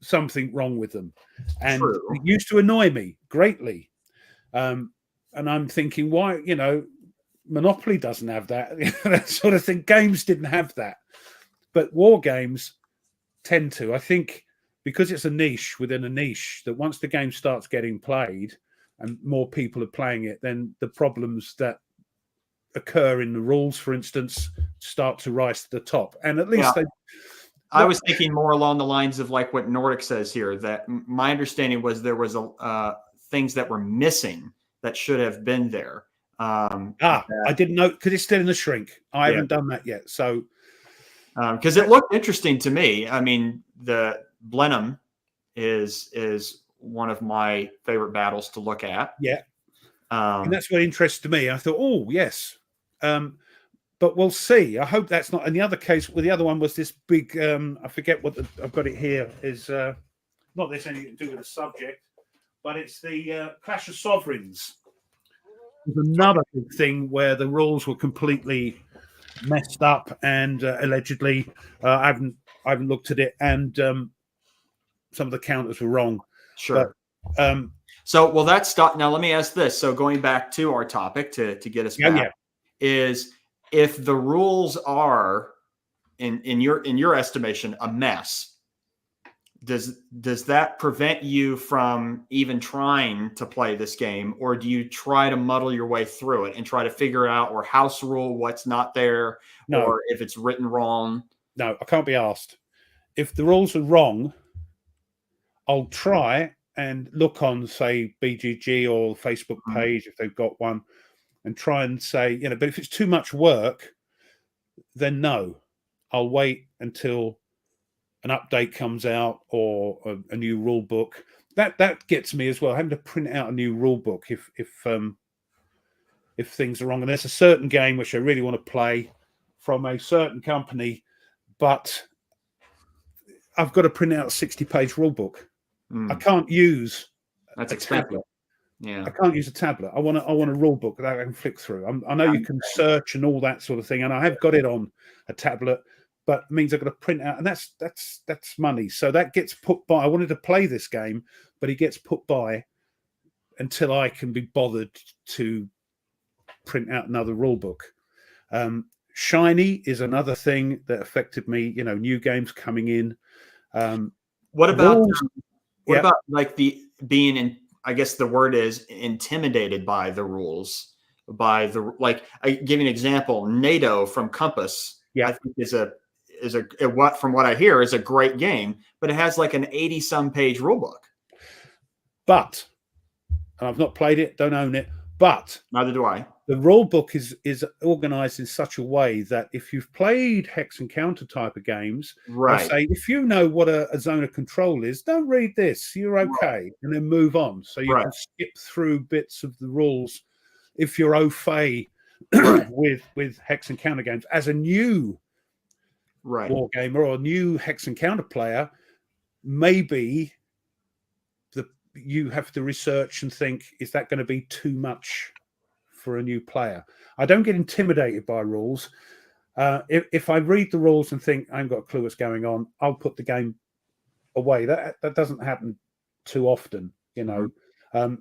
something wrong with them, and it used to annoy me greatly. And I'm thinking, why? Monopoly doesn't have that. That sort of thing. Games didn't have that, but war games tend to. I think because it's a niche within a niche, that once the game starts getting played and more people are playing it, then the problems that occur in the rules, for instance, start to rise to the top. And at least I was thinking more along the lines of like what Nordic says here, that my understanding was there was things that were missing that should have been there. I didn't know because it's still in the shrink. I haven't done that yet. So because it looked interesting to me. I mean, the Blenheim is one of my favorite battles to look at. Yeah. And that's what interested me. I thought, oh, yes. But we'll see. I hope that's not. And the other case, the other one was this big, I forget what I've got it here, is not this anything to do with the subject, but it's the Clash of Sovereigns. There's another big thing where the rules were completely messed up and allegedly, I haven't looked at it, and some of the counters were wrong. Sure. But, so, will that stop? Now, let me ask this. So, going back to our topic to get us back, is if the rules are in your estimation a mess, does that prevent you from even trying to play this game, or do you try to muddle your way through it and try to figure out or house rule what's not there, or if it's written wrong? No, I can't be asked. If the rules are wrong, I'll try and look on, say, BGG or Facebook page if they've got one, and try and say, but if it's too much work, then no, I'll wait until an update comes out or a new rule book. That gets me as well, having to print out a new rule book if things are wrong. And there's a certain game which I really want to play from a certain company, but I've got to print out a 60-page rule book. I can't use a tablet. Yeah, I can't use a tablet. I want a rule book that I can flick through. I know you can search and all that sort of thing, and I have got it on a tablet, but it means I've got to print out, and that's money. So that gets put by. I wanted to play this game, but it gets put by until I can be bothered to print out another rule book. Shiny is another thing that affected me. New games coming in. What about like the being in? I guess the word is intimidated by the rules, I give you an example. NATO from Compass, I think is from what I hear is a great game, but it has like an 80-some page rule book. But, and I've not played it, don't own it, but neither do I. The rule book is organized in such a way that if you've played hex and counter type of games, I say, if you know what a zone of control is, don't read this, you're okay, and then move on. So you can skip through bits of the rules if you're au fait with hex and counter games. As a new war gamer or a new hex and counter player, maybe you have to research and think, is that going to be too much for a new player? I don't get intimidated by rules. If I read the rules and think I haven't got a clue what's going on, I'll put the game away. That doesn't happen too often,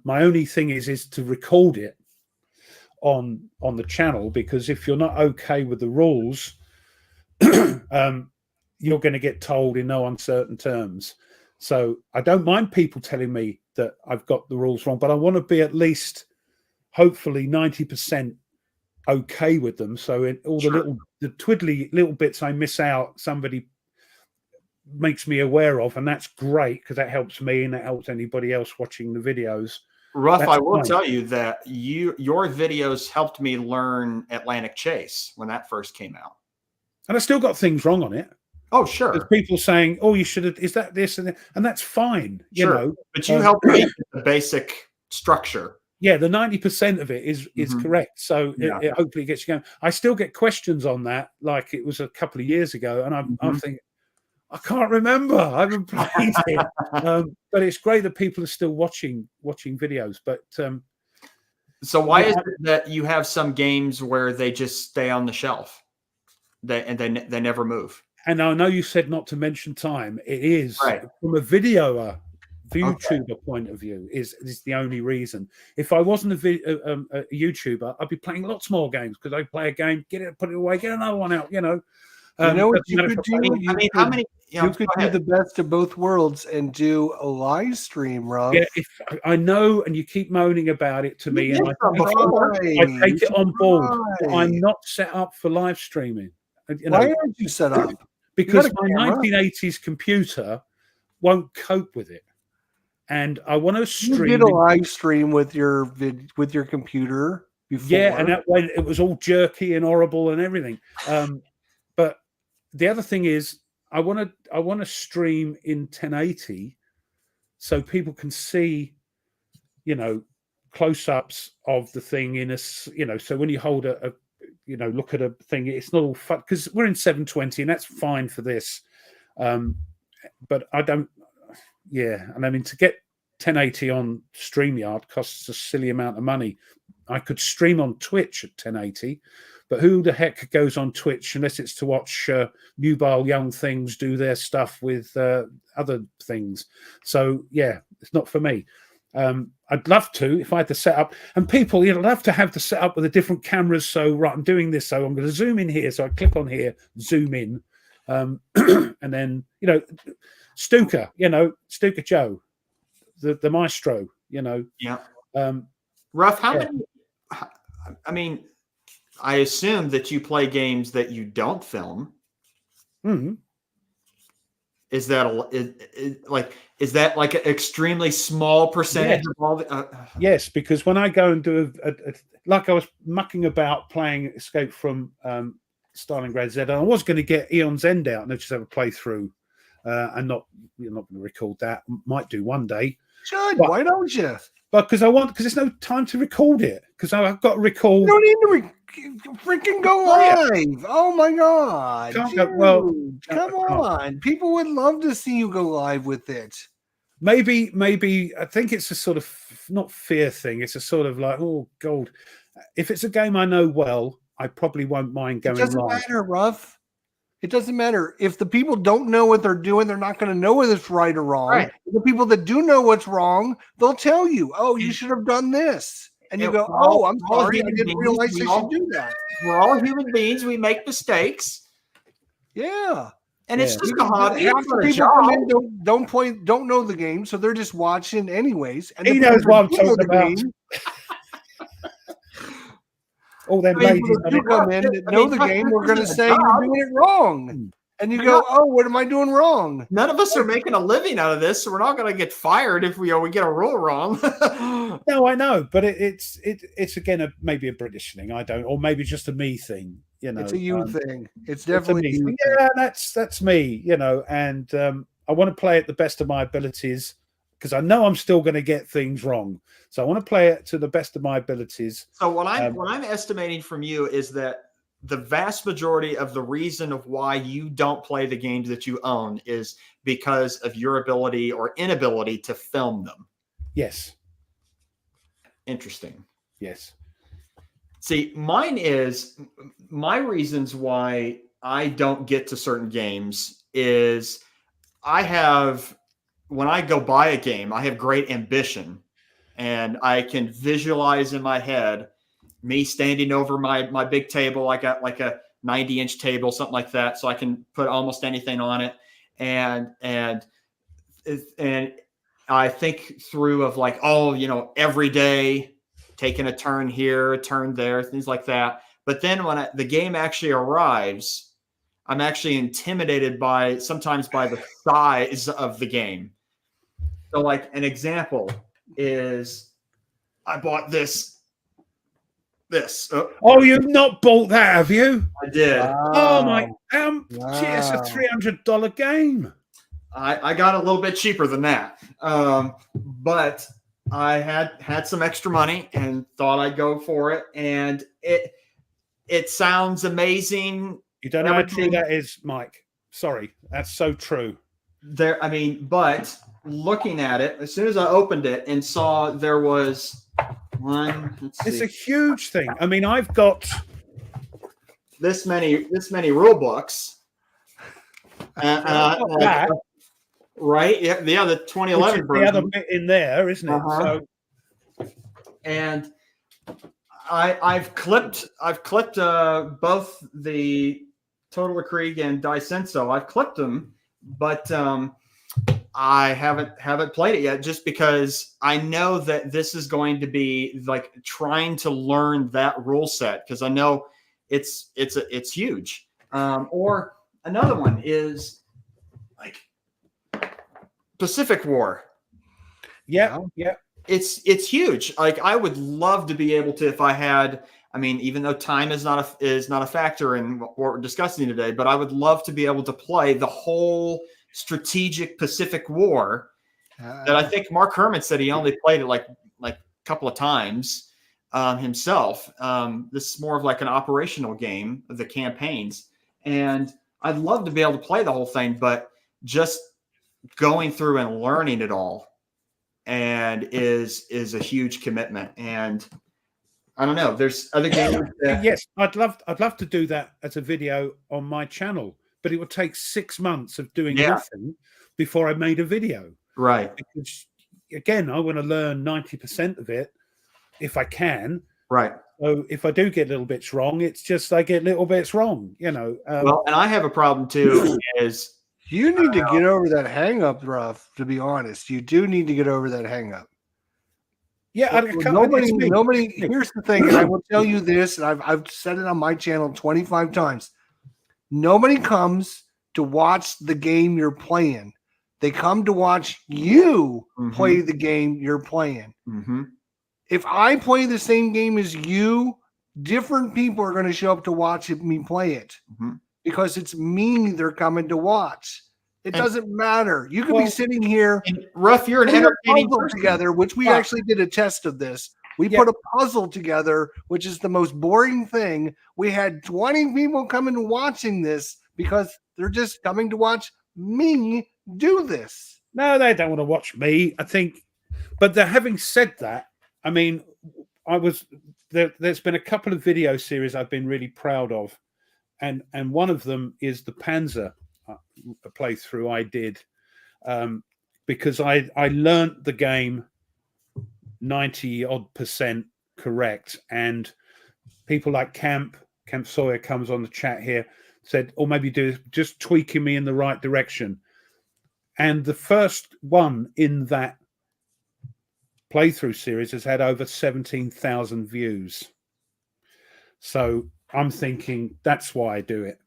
My only thing is to record it on the channel, because if you're not okay with the rules, you're going to get told in no uncertain terms. So I don't mind people telling me that I've got the rules wrong, but I want to be at least hopefully 90% okay with them. So in all the twiddly little bits I miss out, somebody makes me aware of, and that's great because that helps me and that helps anybody else watching the videos. Ruff, I will tell you that your videos helped me learn Atlantic Chase when that first came out. And I still got things wrong on it. Oh, sure. There's people saying, "Oh, you should have." Is that this and that's fine, you know. But you helped me with the basic structure. Yeah, the 90% of it is correct. So it hopefully gets you going. I still get questions on that, like it was a couple of years ago, and I'm thinking, I can't remember. I haven't played it, but it's great that people are still watching videos. But so why is it that you have some games where they just stay on the shelf, they never move? And I know you said not to mention time. It is from a YouTuber point of view is the only reason. If I wasn't a YouTuber, I'd be playing lots more games, because I play a game, get it, put it away, get another one out. You know what you could do? You could do the best of both worlds and do a live stream, Rob. Yeah, if I know, and you keep moaning about it to me, and I take it on board. I'm not set up for live streaming. Why aren't you set up? Because my 1980s computer won't cope with it, and I want to stream. You did a live stream with your computer before. Yeah, and that way it was all jerky and horrible and everything. But the other thing is, I want to stream in 1080 so people can see, close-ups of the thing in a, so when you hold a look at a thing, it's not all fun, because we're in 720 and that's fine for this. But I don't, and I mean, to get 1080 on StreamYard costs a silly amount of money. I could stream on Twitch at 1080, but who the heck goes on Twitch unless it's to watch nubile young things do their stuff with other things? So, it's not for me. I'd love to if I had the setup. And people, I'd love to have the setup with the different cameras. So right, I'm doing this. So I'm going to zoom in here. So I click on here, zoom in, and then Stuka, Stuka Joe, the maestro, Yeah. Ruff, how many? I mean, I assume that you play games that you don't film. Mm-hmm. Is that like an extremly small percentage of all the? Yes, because when I go and do like I was mucking about playing Escape from Stalingrad Z, and I was going to get Eon's End out and just have a playthrough, and you're not going to record that. Might do one day. Should. Why don't you? But because there's no time to record it because I've got to record. You don't need to freaking go live. Oh my god! Come on. People would love to see you go live with it. Maybe I think it's a sort of not fear thing. It's a sort of like, oh god, if it's a game I know well, I probably won't mind going live. It doesn't matter, Ruff. It doesn't matter. If the people don't know what they're doing, they're not going to know whether it's right or wrong. Right. The people that do know what's wrong, they'll tell you, oh, you should have done this. And you go, oh, I'm sorry. I didn't realize I should do that. We're all human beings. We make mistakes. Yeah. And it's just a hobby. Don't know the game, so they're just watching anyways. And he knows what I'm talking about. All them ladies who come in that know the game, we're going to say you're doing it wrong. And you go, oh, what am I doing wrong? None of us are making a living out of this, so we're not going to get fired if we get a rule wrong. No, I know, but it's again maybe a British thing. I don't, or maybe just a me thing. It's a you thing. It's definitely a you thing. Yeah, that's me. And I want to play at the best of my abilities because I know I'm still going to get things wrong. So I want to play it to the best of my abilities. So what I'm estimating from you is that the vast majority of the reason of why you don't play the games that you own is because of your ability or inability to film them. Yes. Interesting. Yes. See, my reasons why I don't get to certain games is when I go buy a game, I have great ambition and I can visualize in my head me standing over my big table. I got like a 90-inch table, something like that. So I can put almost anything on it. And I think through of like, every day taking a turn here, a turn there, things like that. But then when the game actually arrives, I'm actually intimidated sometimes by the size of the game. So like an example is I bought this. Oh, you've not bought that, have you? I did. Wow. Oh my! Gee, it's a $300 game. I got a little bit cheaper than that, but I had some extra money and thought I'd go for it, and it sounds amazing. You don't know how true that is, Mike. Sorry, that's so true. But looking at it, as soon as I opened it and saw there was one, it's a huge thing. I mean, I've got this many rule books. Right? Yeah, the 2011 version. The other bit in there, isn't it? So, and I've clipped both the Total Krieg and Daisenso. I've clipped them, but I haven't played it yet, just because I know that this is going to be like trying to learn that rule set, because I know it's huge. Or another one is like Pacific War. Yeah. It's huge. Like I would love to be able to, if I had, even though time is not a factor in what we're discussing today, but I would love to be able to play the whole strategic Pacific War that I think Mark Herman said he only played it like a couple of times himself. This is more of like an operational game of the campaigns, and I'd love to be able to play the whole thing, but just going through and learning it all and is a huge commitment. And I don't know, there's other games that... Yes, I'd love to do that as a video on my channel, but it would take 6 months of doing nothing before I made a video. Right. Because again, I want to learn 90% of it if I can. Right. So if I do get little bits wrong, it's just I get little bits wrong, Well, and I have a problem too. Is You need to get over that hang up, Ruff, to be honest. You do need to get over that hang up. Yeah, nobody. Here's the thing, and I will tell you this, and I've said it on my channel 25 times. Nobody comes to watch the game you're playing. They come to watch you play the game you're playing. Mm-hmm. If I play the same game as you, different people are going to show up to watch me play it because it's me they're coming to watch. It doesn't matter. You could be sitting here. Ruff, you're an entertaining person. Together, which we actually did a test of this. We put a puzzle together, which is the most boring thing. We had 20 people coming and watching this because they're just coming to watch me do this. No, they don't want to watch me, I think. But having said that, I mean, there's been a couple of video series I've been really proud of. And one of them is the Panzer playthrough I did because I learned the game 90% correct, and people like Camp Sawyer comes on the chat here, said, or maybe just tweaking me in the right direction. And the first one in that playthrough series has had over 17,000 views. So I'm thinking that's why I do it,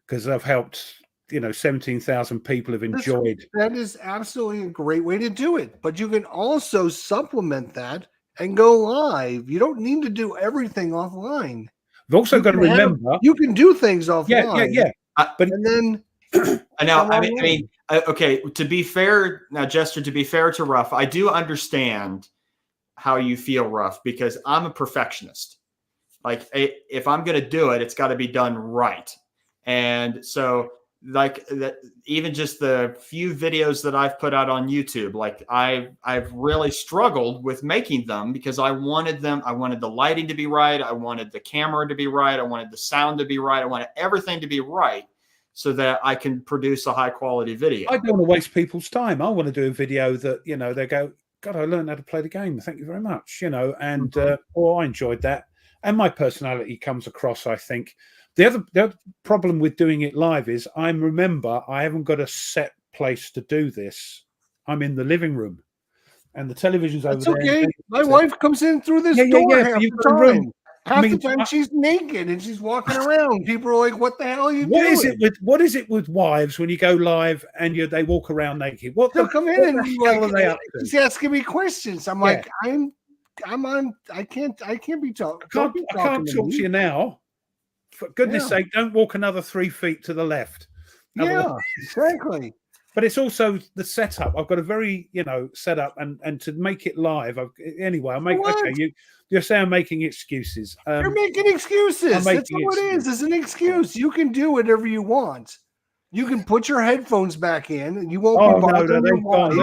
because I've helped 17,000 people have enjoyed. That is absolutely a great way to do it. But you can also supplement that and go live. You don't need to do everything offline. You've also got to remember you can do things offline. Yeah. But and then I mean, okay. To be fair, now Jester, to be fair to Ruff, I do understand how you feel, Ruff, because I'm a perfectionist. Like if I'm going to do it, it's got to be done right. And so like that, even just the few videos that I've put out on YouTube, like I've really struggled with making them because I wanted the lighting to be right. I wanted the camera to be right. I wanted the sound to be right. I wanted everything to be right so that I can produce a high quality video. I don't want to waste people's time. I want to do a video that, they go, God, I learned how to play the game. Thank you very much. And I enjoyed that. And my personality comes across, I think. The other problem with doing it live is I haven't got a set place to do this. I'm in the living room and the television's over there. That's okay. My wife comes in through this door half the time. Half the time she's naked and she's walking around. People are like, what the hell are you doing? What is it with wives when you go live and they walk around naked? They'll come in and she's asking me questions. I'm like, I'm on. I can't be talking. I can't talk to you now. For goodness sake, don't walk another 3 feet to the left. Yeah, exactly. But it's also the setup. I've got a very, setup, and to make it live. You're saying I'm making excuses. You're making excuses. That's what it is. It's an excuse. You can do whatever you want. You can put your headphones back in, and you won't be bothering your wife.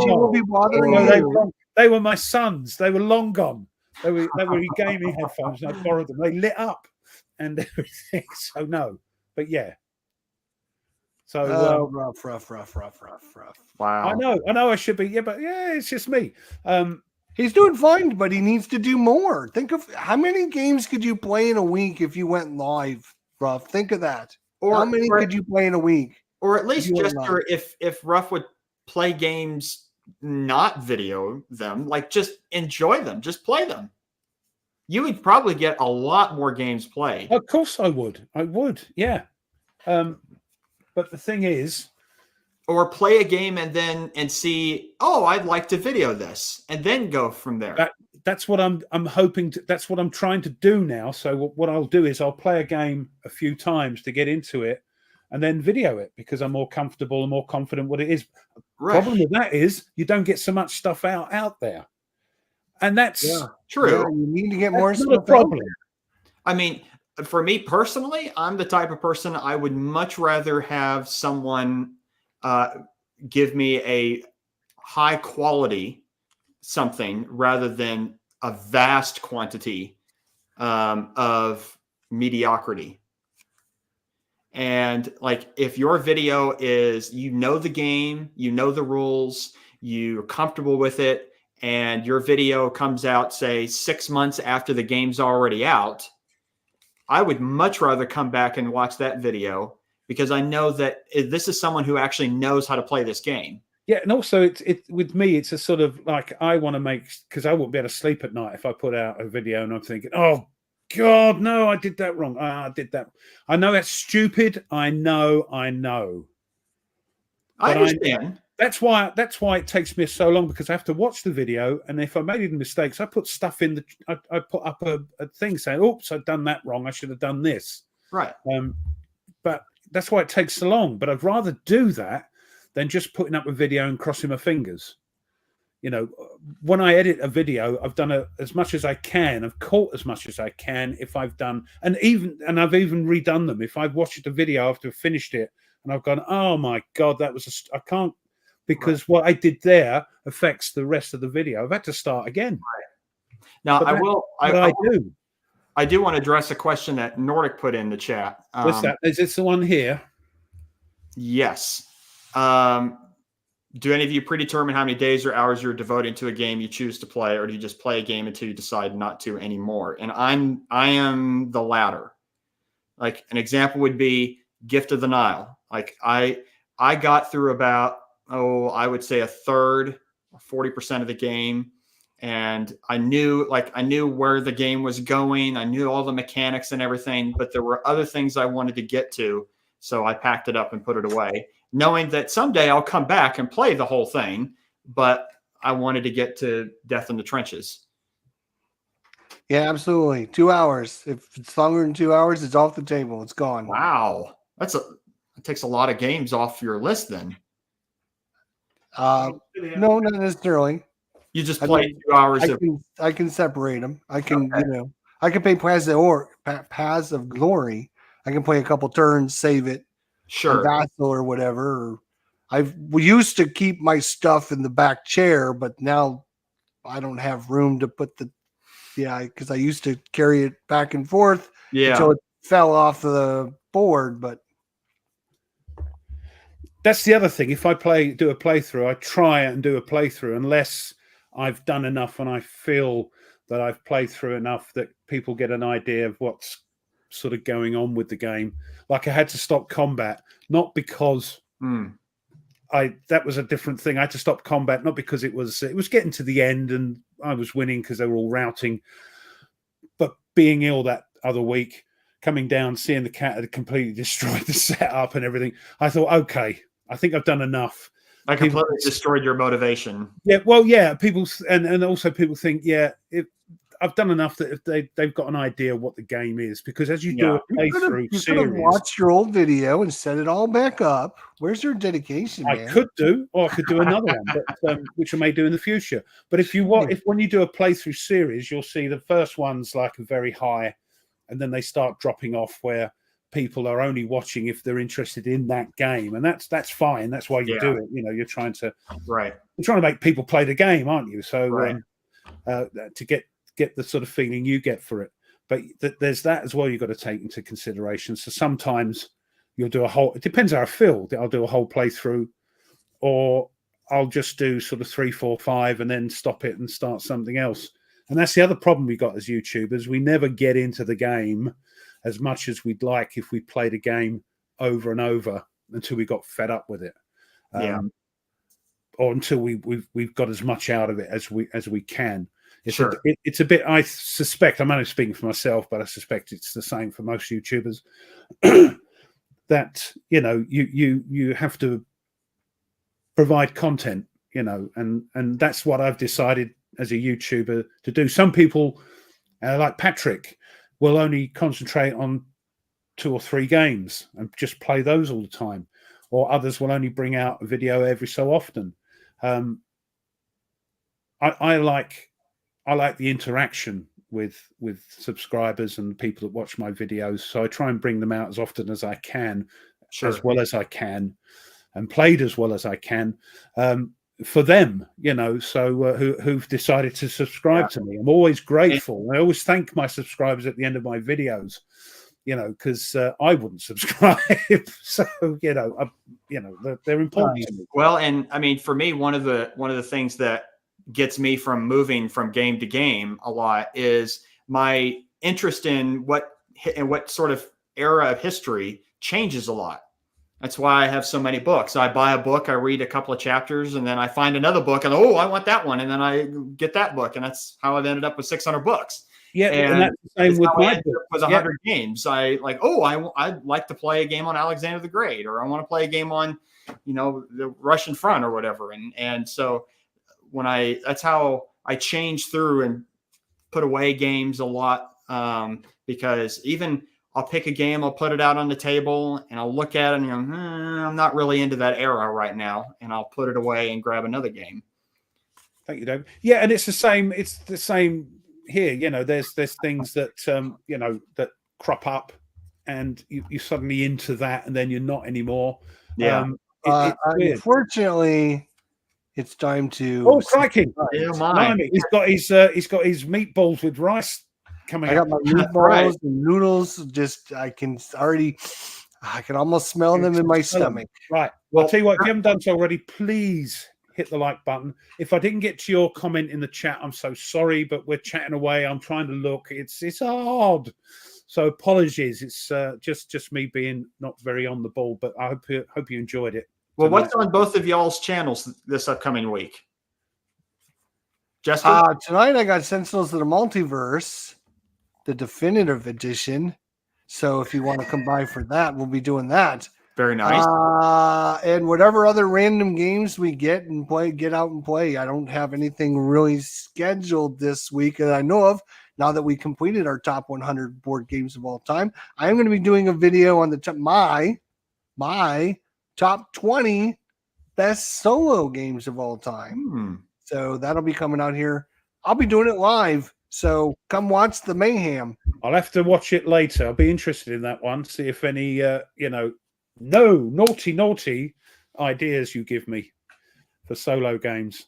She won't be bothering you. They were my sons. They were long gone. They were gaming headphones, and I borrowed them. They lit up and everything. So no, but yeah. So rough. Wow. I know I should be. Yeah, but it's just me. He's doing fine, but he needs to do more. Think of how many games could you play in a week if you went live, Ruff? Think of that. Or how many could you play in a week? Or at least Jester, if Ruff would play games, not video them, like just enjoy them, just play them. You would probably get a lot more games played. Of course I would. Yeah. But the thing is, or play a game and see, I'd like to video this, and then go from there. That's what I'm hoping to. That's what I'm trying to do now. So what I'll do is I'll play a game a few times to get into it, and then video it because I'm more comfortable and more confident what it is. Right. Problem with that is you don't get so much stuff out there, and that's true. Yeah, you need to get more stuff. Not a problem. I mean, for me personally, I'm the type of person I would much rather have someone give me a high quality something rather than a vast quantity of mediocrity. And like, if your video is, the game, the rules, you're comfortable with it, and your video comes out, say 6 months after the game's already out, I would much rather come back and watch that video because I know that this is someone who actually knows how to play this game. Yeah, and also it with me, it's a sort of like I want to make, because I won't be able to sleep at night if I put out a video and I'm thinking, oh God, no, I did that wrong. I did that. I know that's stupid. I know. I understand. That's why it takes me so long, because I have to watch the video, and if I made any mistakes, I put stuff in I put up a thing saying, "Oops, I've done that wrong. I should have done this." Right. But that's why it takes so long. But I'd rather do that than just putting up a video and crossing my fingers. You know, when I edit a video, I've done as much as I can. I've caught as much as I can. If I've done, and I've even redone them. If I've watched a video after I've finished it, and I've gone, oh my God, that was I can't, because what I did there affects the rest of the video. I've had to start again. Right. Now, I do want to address a question that Nordic put in the chat. What's that? Is this the one here? Yes. Do any of you predetermine how many days or hours you're devoting to a game you choose to play, or do you just play a game until you decide not to anymore? And I am the latter. Like an example would be Gift of the Nile. Like I got through about, I would say a third, 40% of the game. And I knew where the game was going. I knew all the mechanics and everything, but there were other things I wanted to get to. So I packed it up and put it away, knowing that someday I'll come back and play the whole thing. But I wanted to get to Death in the Trenches. Yeah, absolutely. 2 hours. If it's longer than 2 hours, it's off the table. It's gone. Wow. It takes a lot of games off your list then. No, not necessarily. You just play 2 hours. I can separate them. I can, I can play Paths of Glory. I can play a couple turns, save it. Sure. Vassal or whatever. We used to keep my stuff in the back chair, but now I don't have room to put because I used to carry it back and forth until it fell off the board. But that's the other thing. If I do a playthrough, I try and do a playthrough unless I've done enough and I feel that I've played through enough that people get an idea of what's sort of going on with the game. Like I had to stop combat, not because that was a different thing. I had to stop combat, not because it was getting to the end and I was winning because they were all routing, but being ill that other week, coming down, seeing the cat had completely destroyed the setup and everything. I thought, okay, I think I've done enough. I completely destroyed your motivation. Yeah, well, yeah, people, and also people think, I've done enough that if they've got an idea what the game is, because as you do a playthrough you could have watched your old video and set it all back up. Where's your dedication, man? I could do, or I could do another one, but, which I may do in the future. But when you do a playthrough series, you'll see the first one's like a very high, and then they start dropping off where people are only watching if they're interested in that game, and that's fine. That's why you do it. You're trying to make people play the game, aren't you? So to get the sort of feeling you get for it. But there's that as well you've got to take into consideration. So sometimes you'll do it depends how I feel. I'll do a whole playthrough, or I'll just do sort of 3, 4, 5 and then stop it and start something else. And that's the other problem we got as YouTubers. We never get into the game as much as we'd like if we played a game over and over until we got fed up with it. Or until we've got as much out of it as we can. It's a bit, I suspect, I'm only speaking for myself, but I suspect it's the same for most YouTubers, that, you have to provide content, and that's what I've decided as a YouTuber to do. Some people, like Patrick, will only concentrate on 2 or 3 games and just play those all the time, or others will only bring out a video every so often. I like the interaction with subscribers and people that watch my videos, so I try and bring them out as often as I can, as well as I can, and played as well as I can for them, who've decided to subscribe to me. I'm always grateful. I always thank my subscribers at the end of my videos, because I wouldn't subscribe. So they're important to me. Well, and I mean, for me, one of the things that gets me from moving from game to game a lot is my interest in what sort of era of history changes a lot. That's why I have so many books. I buy a book, I read a couple of chapters, and then I find another book, and I want that one, and then I get that book, and that's how I've ended up with 600 books. Yeah, and that's the same with my book. With 100 games. I'd like to play a game on Alexander the Great, or I want to play a game on, the Russian front or whatever. And so that's how I change through and put away games a lot, because even I'll pick a game, I'll put it out on the table, and I'll look at it and I'm not really into that era right now, and I'll put it away and grab another game. Thank you, Dave. Yeah, and it's the same. It's the same here. There's things that that crop up, and you're suddenly into that, and then you're not anymore. Yeah. Unfortunately, it's time to. Oh, crikey! Yeah, he's got his meatballs with rice coming. I got my meatballs and noodles. I can almost smell them in my stomach. Right. Well, I'll tell you what. If you haven't done so already, please hit the like button. If I didn't get to your comment in the chat, I'm so sorry, but we're chatting away. I'm trying to look. It's hard. So apologies. It's just me being not very on the ball, but I hope you enjoyed it. Well, what's on both of y'all's channels this upcoming week? Jester? Tonight I got Sentinels of the Multiverse, the definitive edition. So if you want to come by for that, we'll be doing that. Very nice. And whatever other random games we get out and play. I don't have anything really scheduled this week that I know of. Now that we completed our top 100 board games of all time, I am going to be doing a video on my top 20 best solo games of all time. So that'll be coming out here. I'll be doing it live. So come watch the mayhem. I'll have to watch it later. I'll be interested in that one. See if any, naughty ideas you give me for solo games.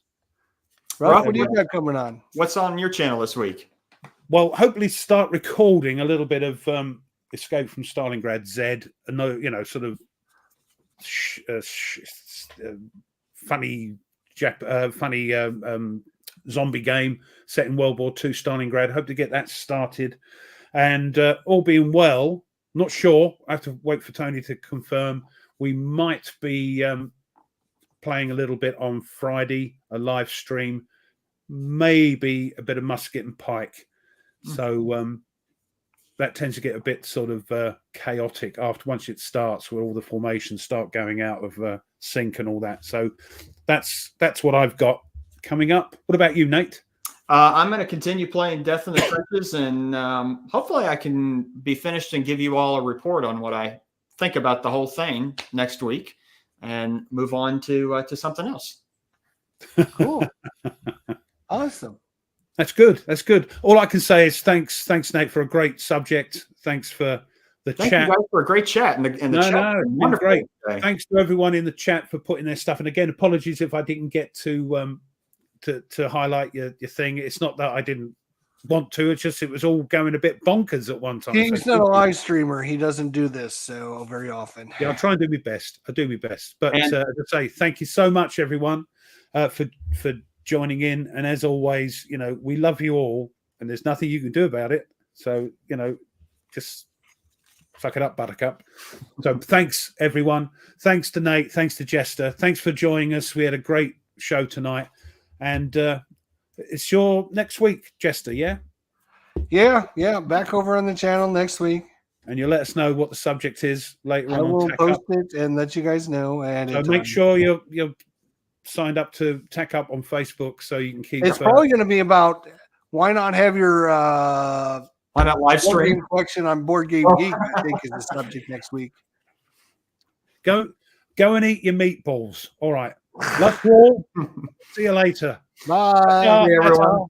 Rob, what do you got coming on? What's on your channel this week? Well, hopefully start recording a little bit of Escape from Stalingrad Z. Sort of funny zombie game set in World War II, Stalingrad. Hope to get that started, and all being well, not sure. I have to wait for Tony to confirm. We might be playing a little bit on Friday, a live stream, maybe a bit of musket and pike. So that tends to get a bit sort of chaotic once it starts, where all the formations start going out of sync and all that. So that's what I've got coming up. What about you, Nate? I'm going to continue playing Death in the Trenches, and hopefully I can be finished and give you all a report on what I think about the whole thing next week, and move on to something else. Cool. Awesome. That's good. That's good. All I can say is thanks, Nate, for a great subject. Thanks for the chat. Thank you guys for a great chat. And the chat. No, great. Thanks to everyone in the chat for putting their stuff. And again, apologies if I didn't get to highlight your thing. It's not that I didn't want to. It's just it was all going a bit bonkers at one time. He's not a live streamer. He doesn't do this so very often. Yeah, I try and do my best. But as I say, thank you so much, everyone, for joining in. And as always, we love you all, and there's nothing you can do about it. So, just suck it up, Buttercup. So thanks, everyone. Thanks to Nate. Thanks to Jester. Thanks for joining us. We had a great show tonight. And it's your next week, Jester, yeah? Yeah. Back over on the channel next week. And you'll let us know what the subject is later on. I will post it and let you guys know. And so make sure you're signed up to Tack Up on Facebook so you can keep. It's probably going to be about why not have your why not live stream collection on Board Game Geek. I think is the subject next week. Go and eat your meatballs. All right. Love you all. See you later. Bye. Hey, everyone.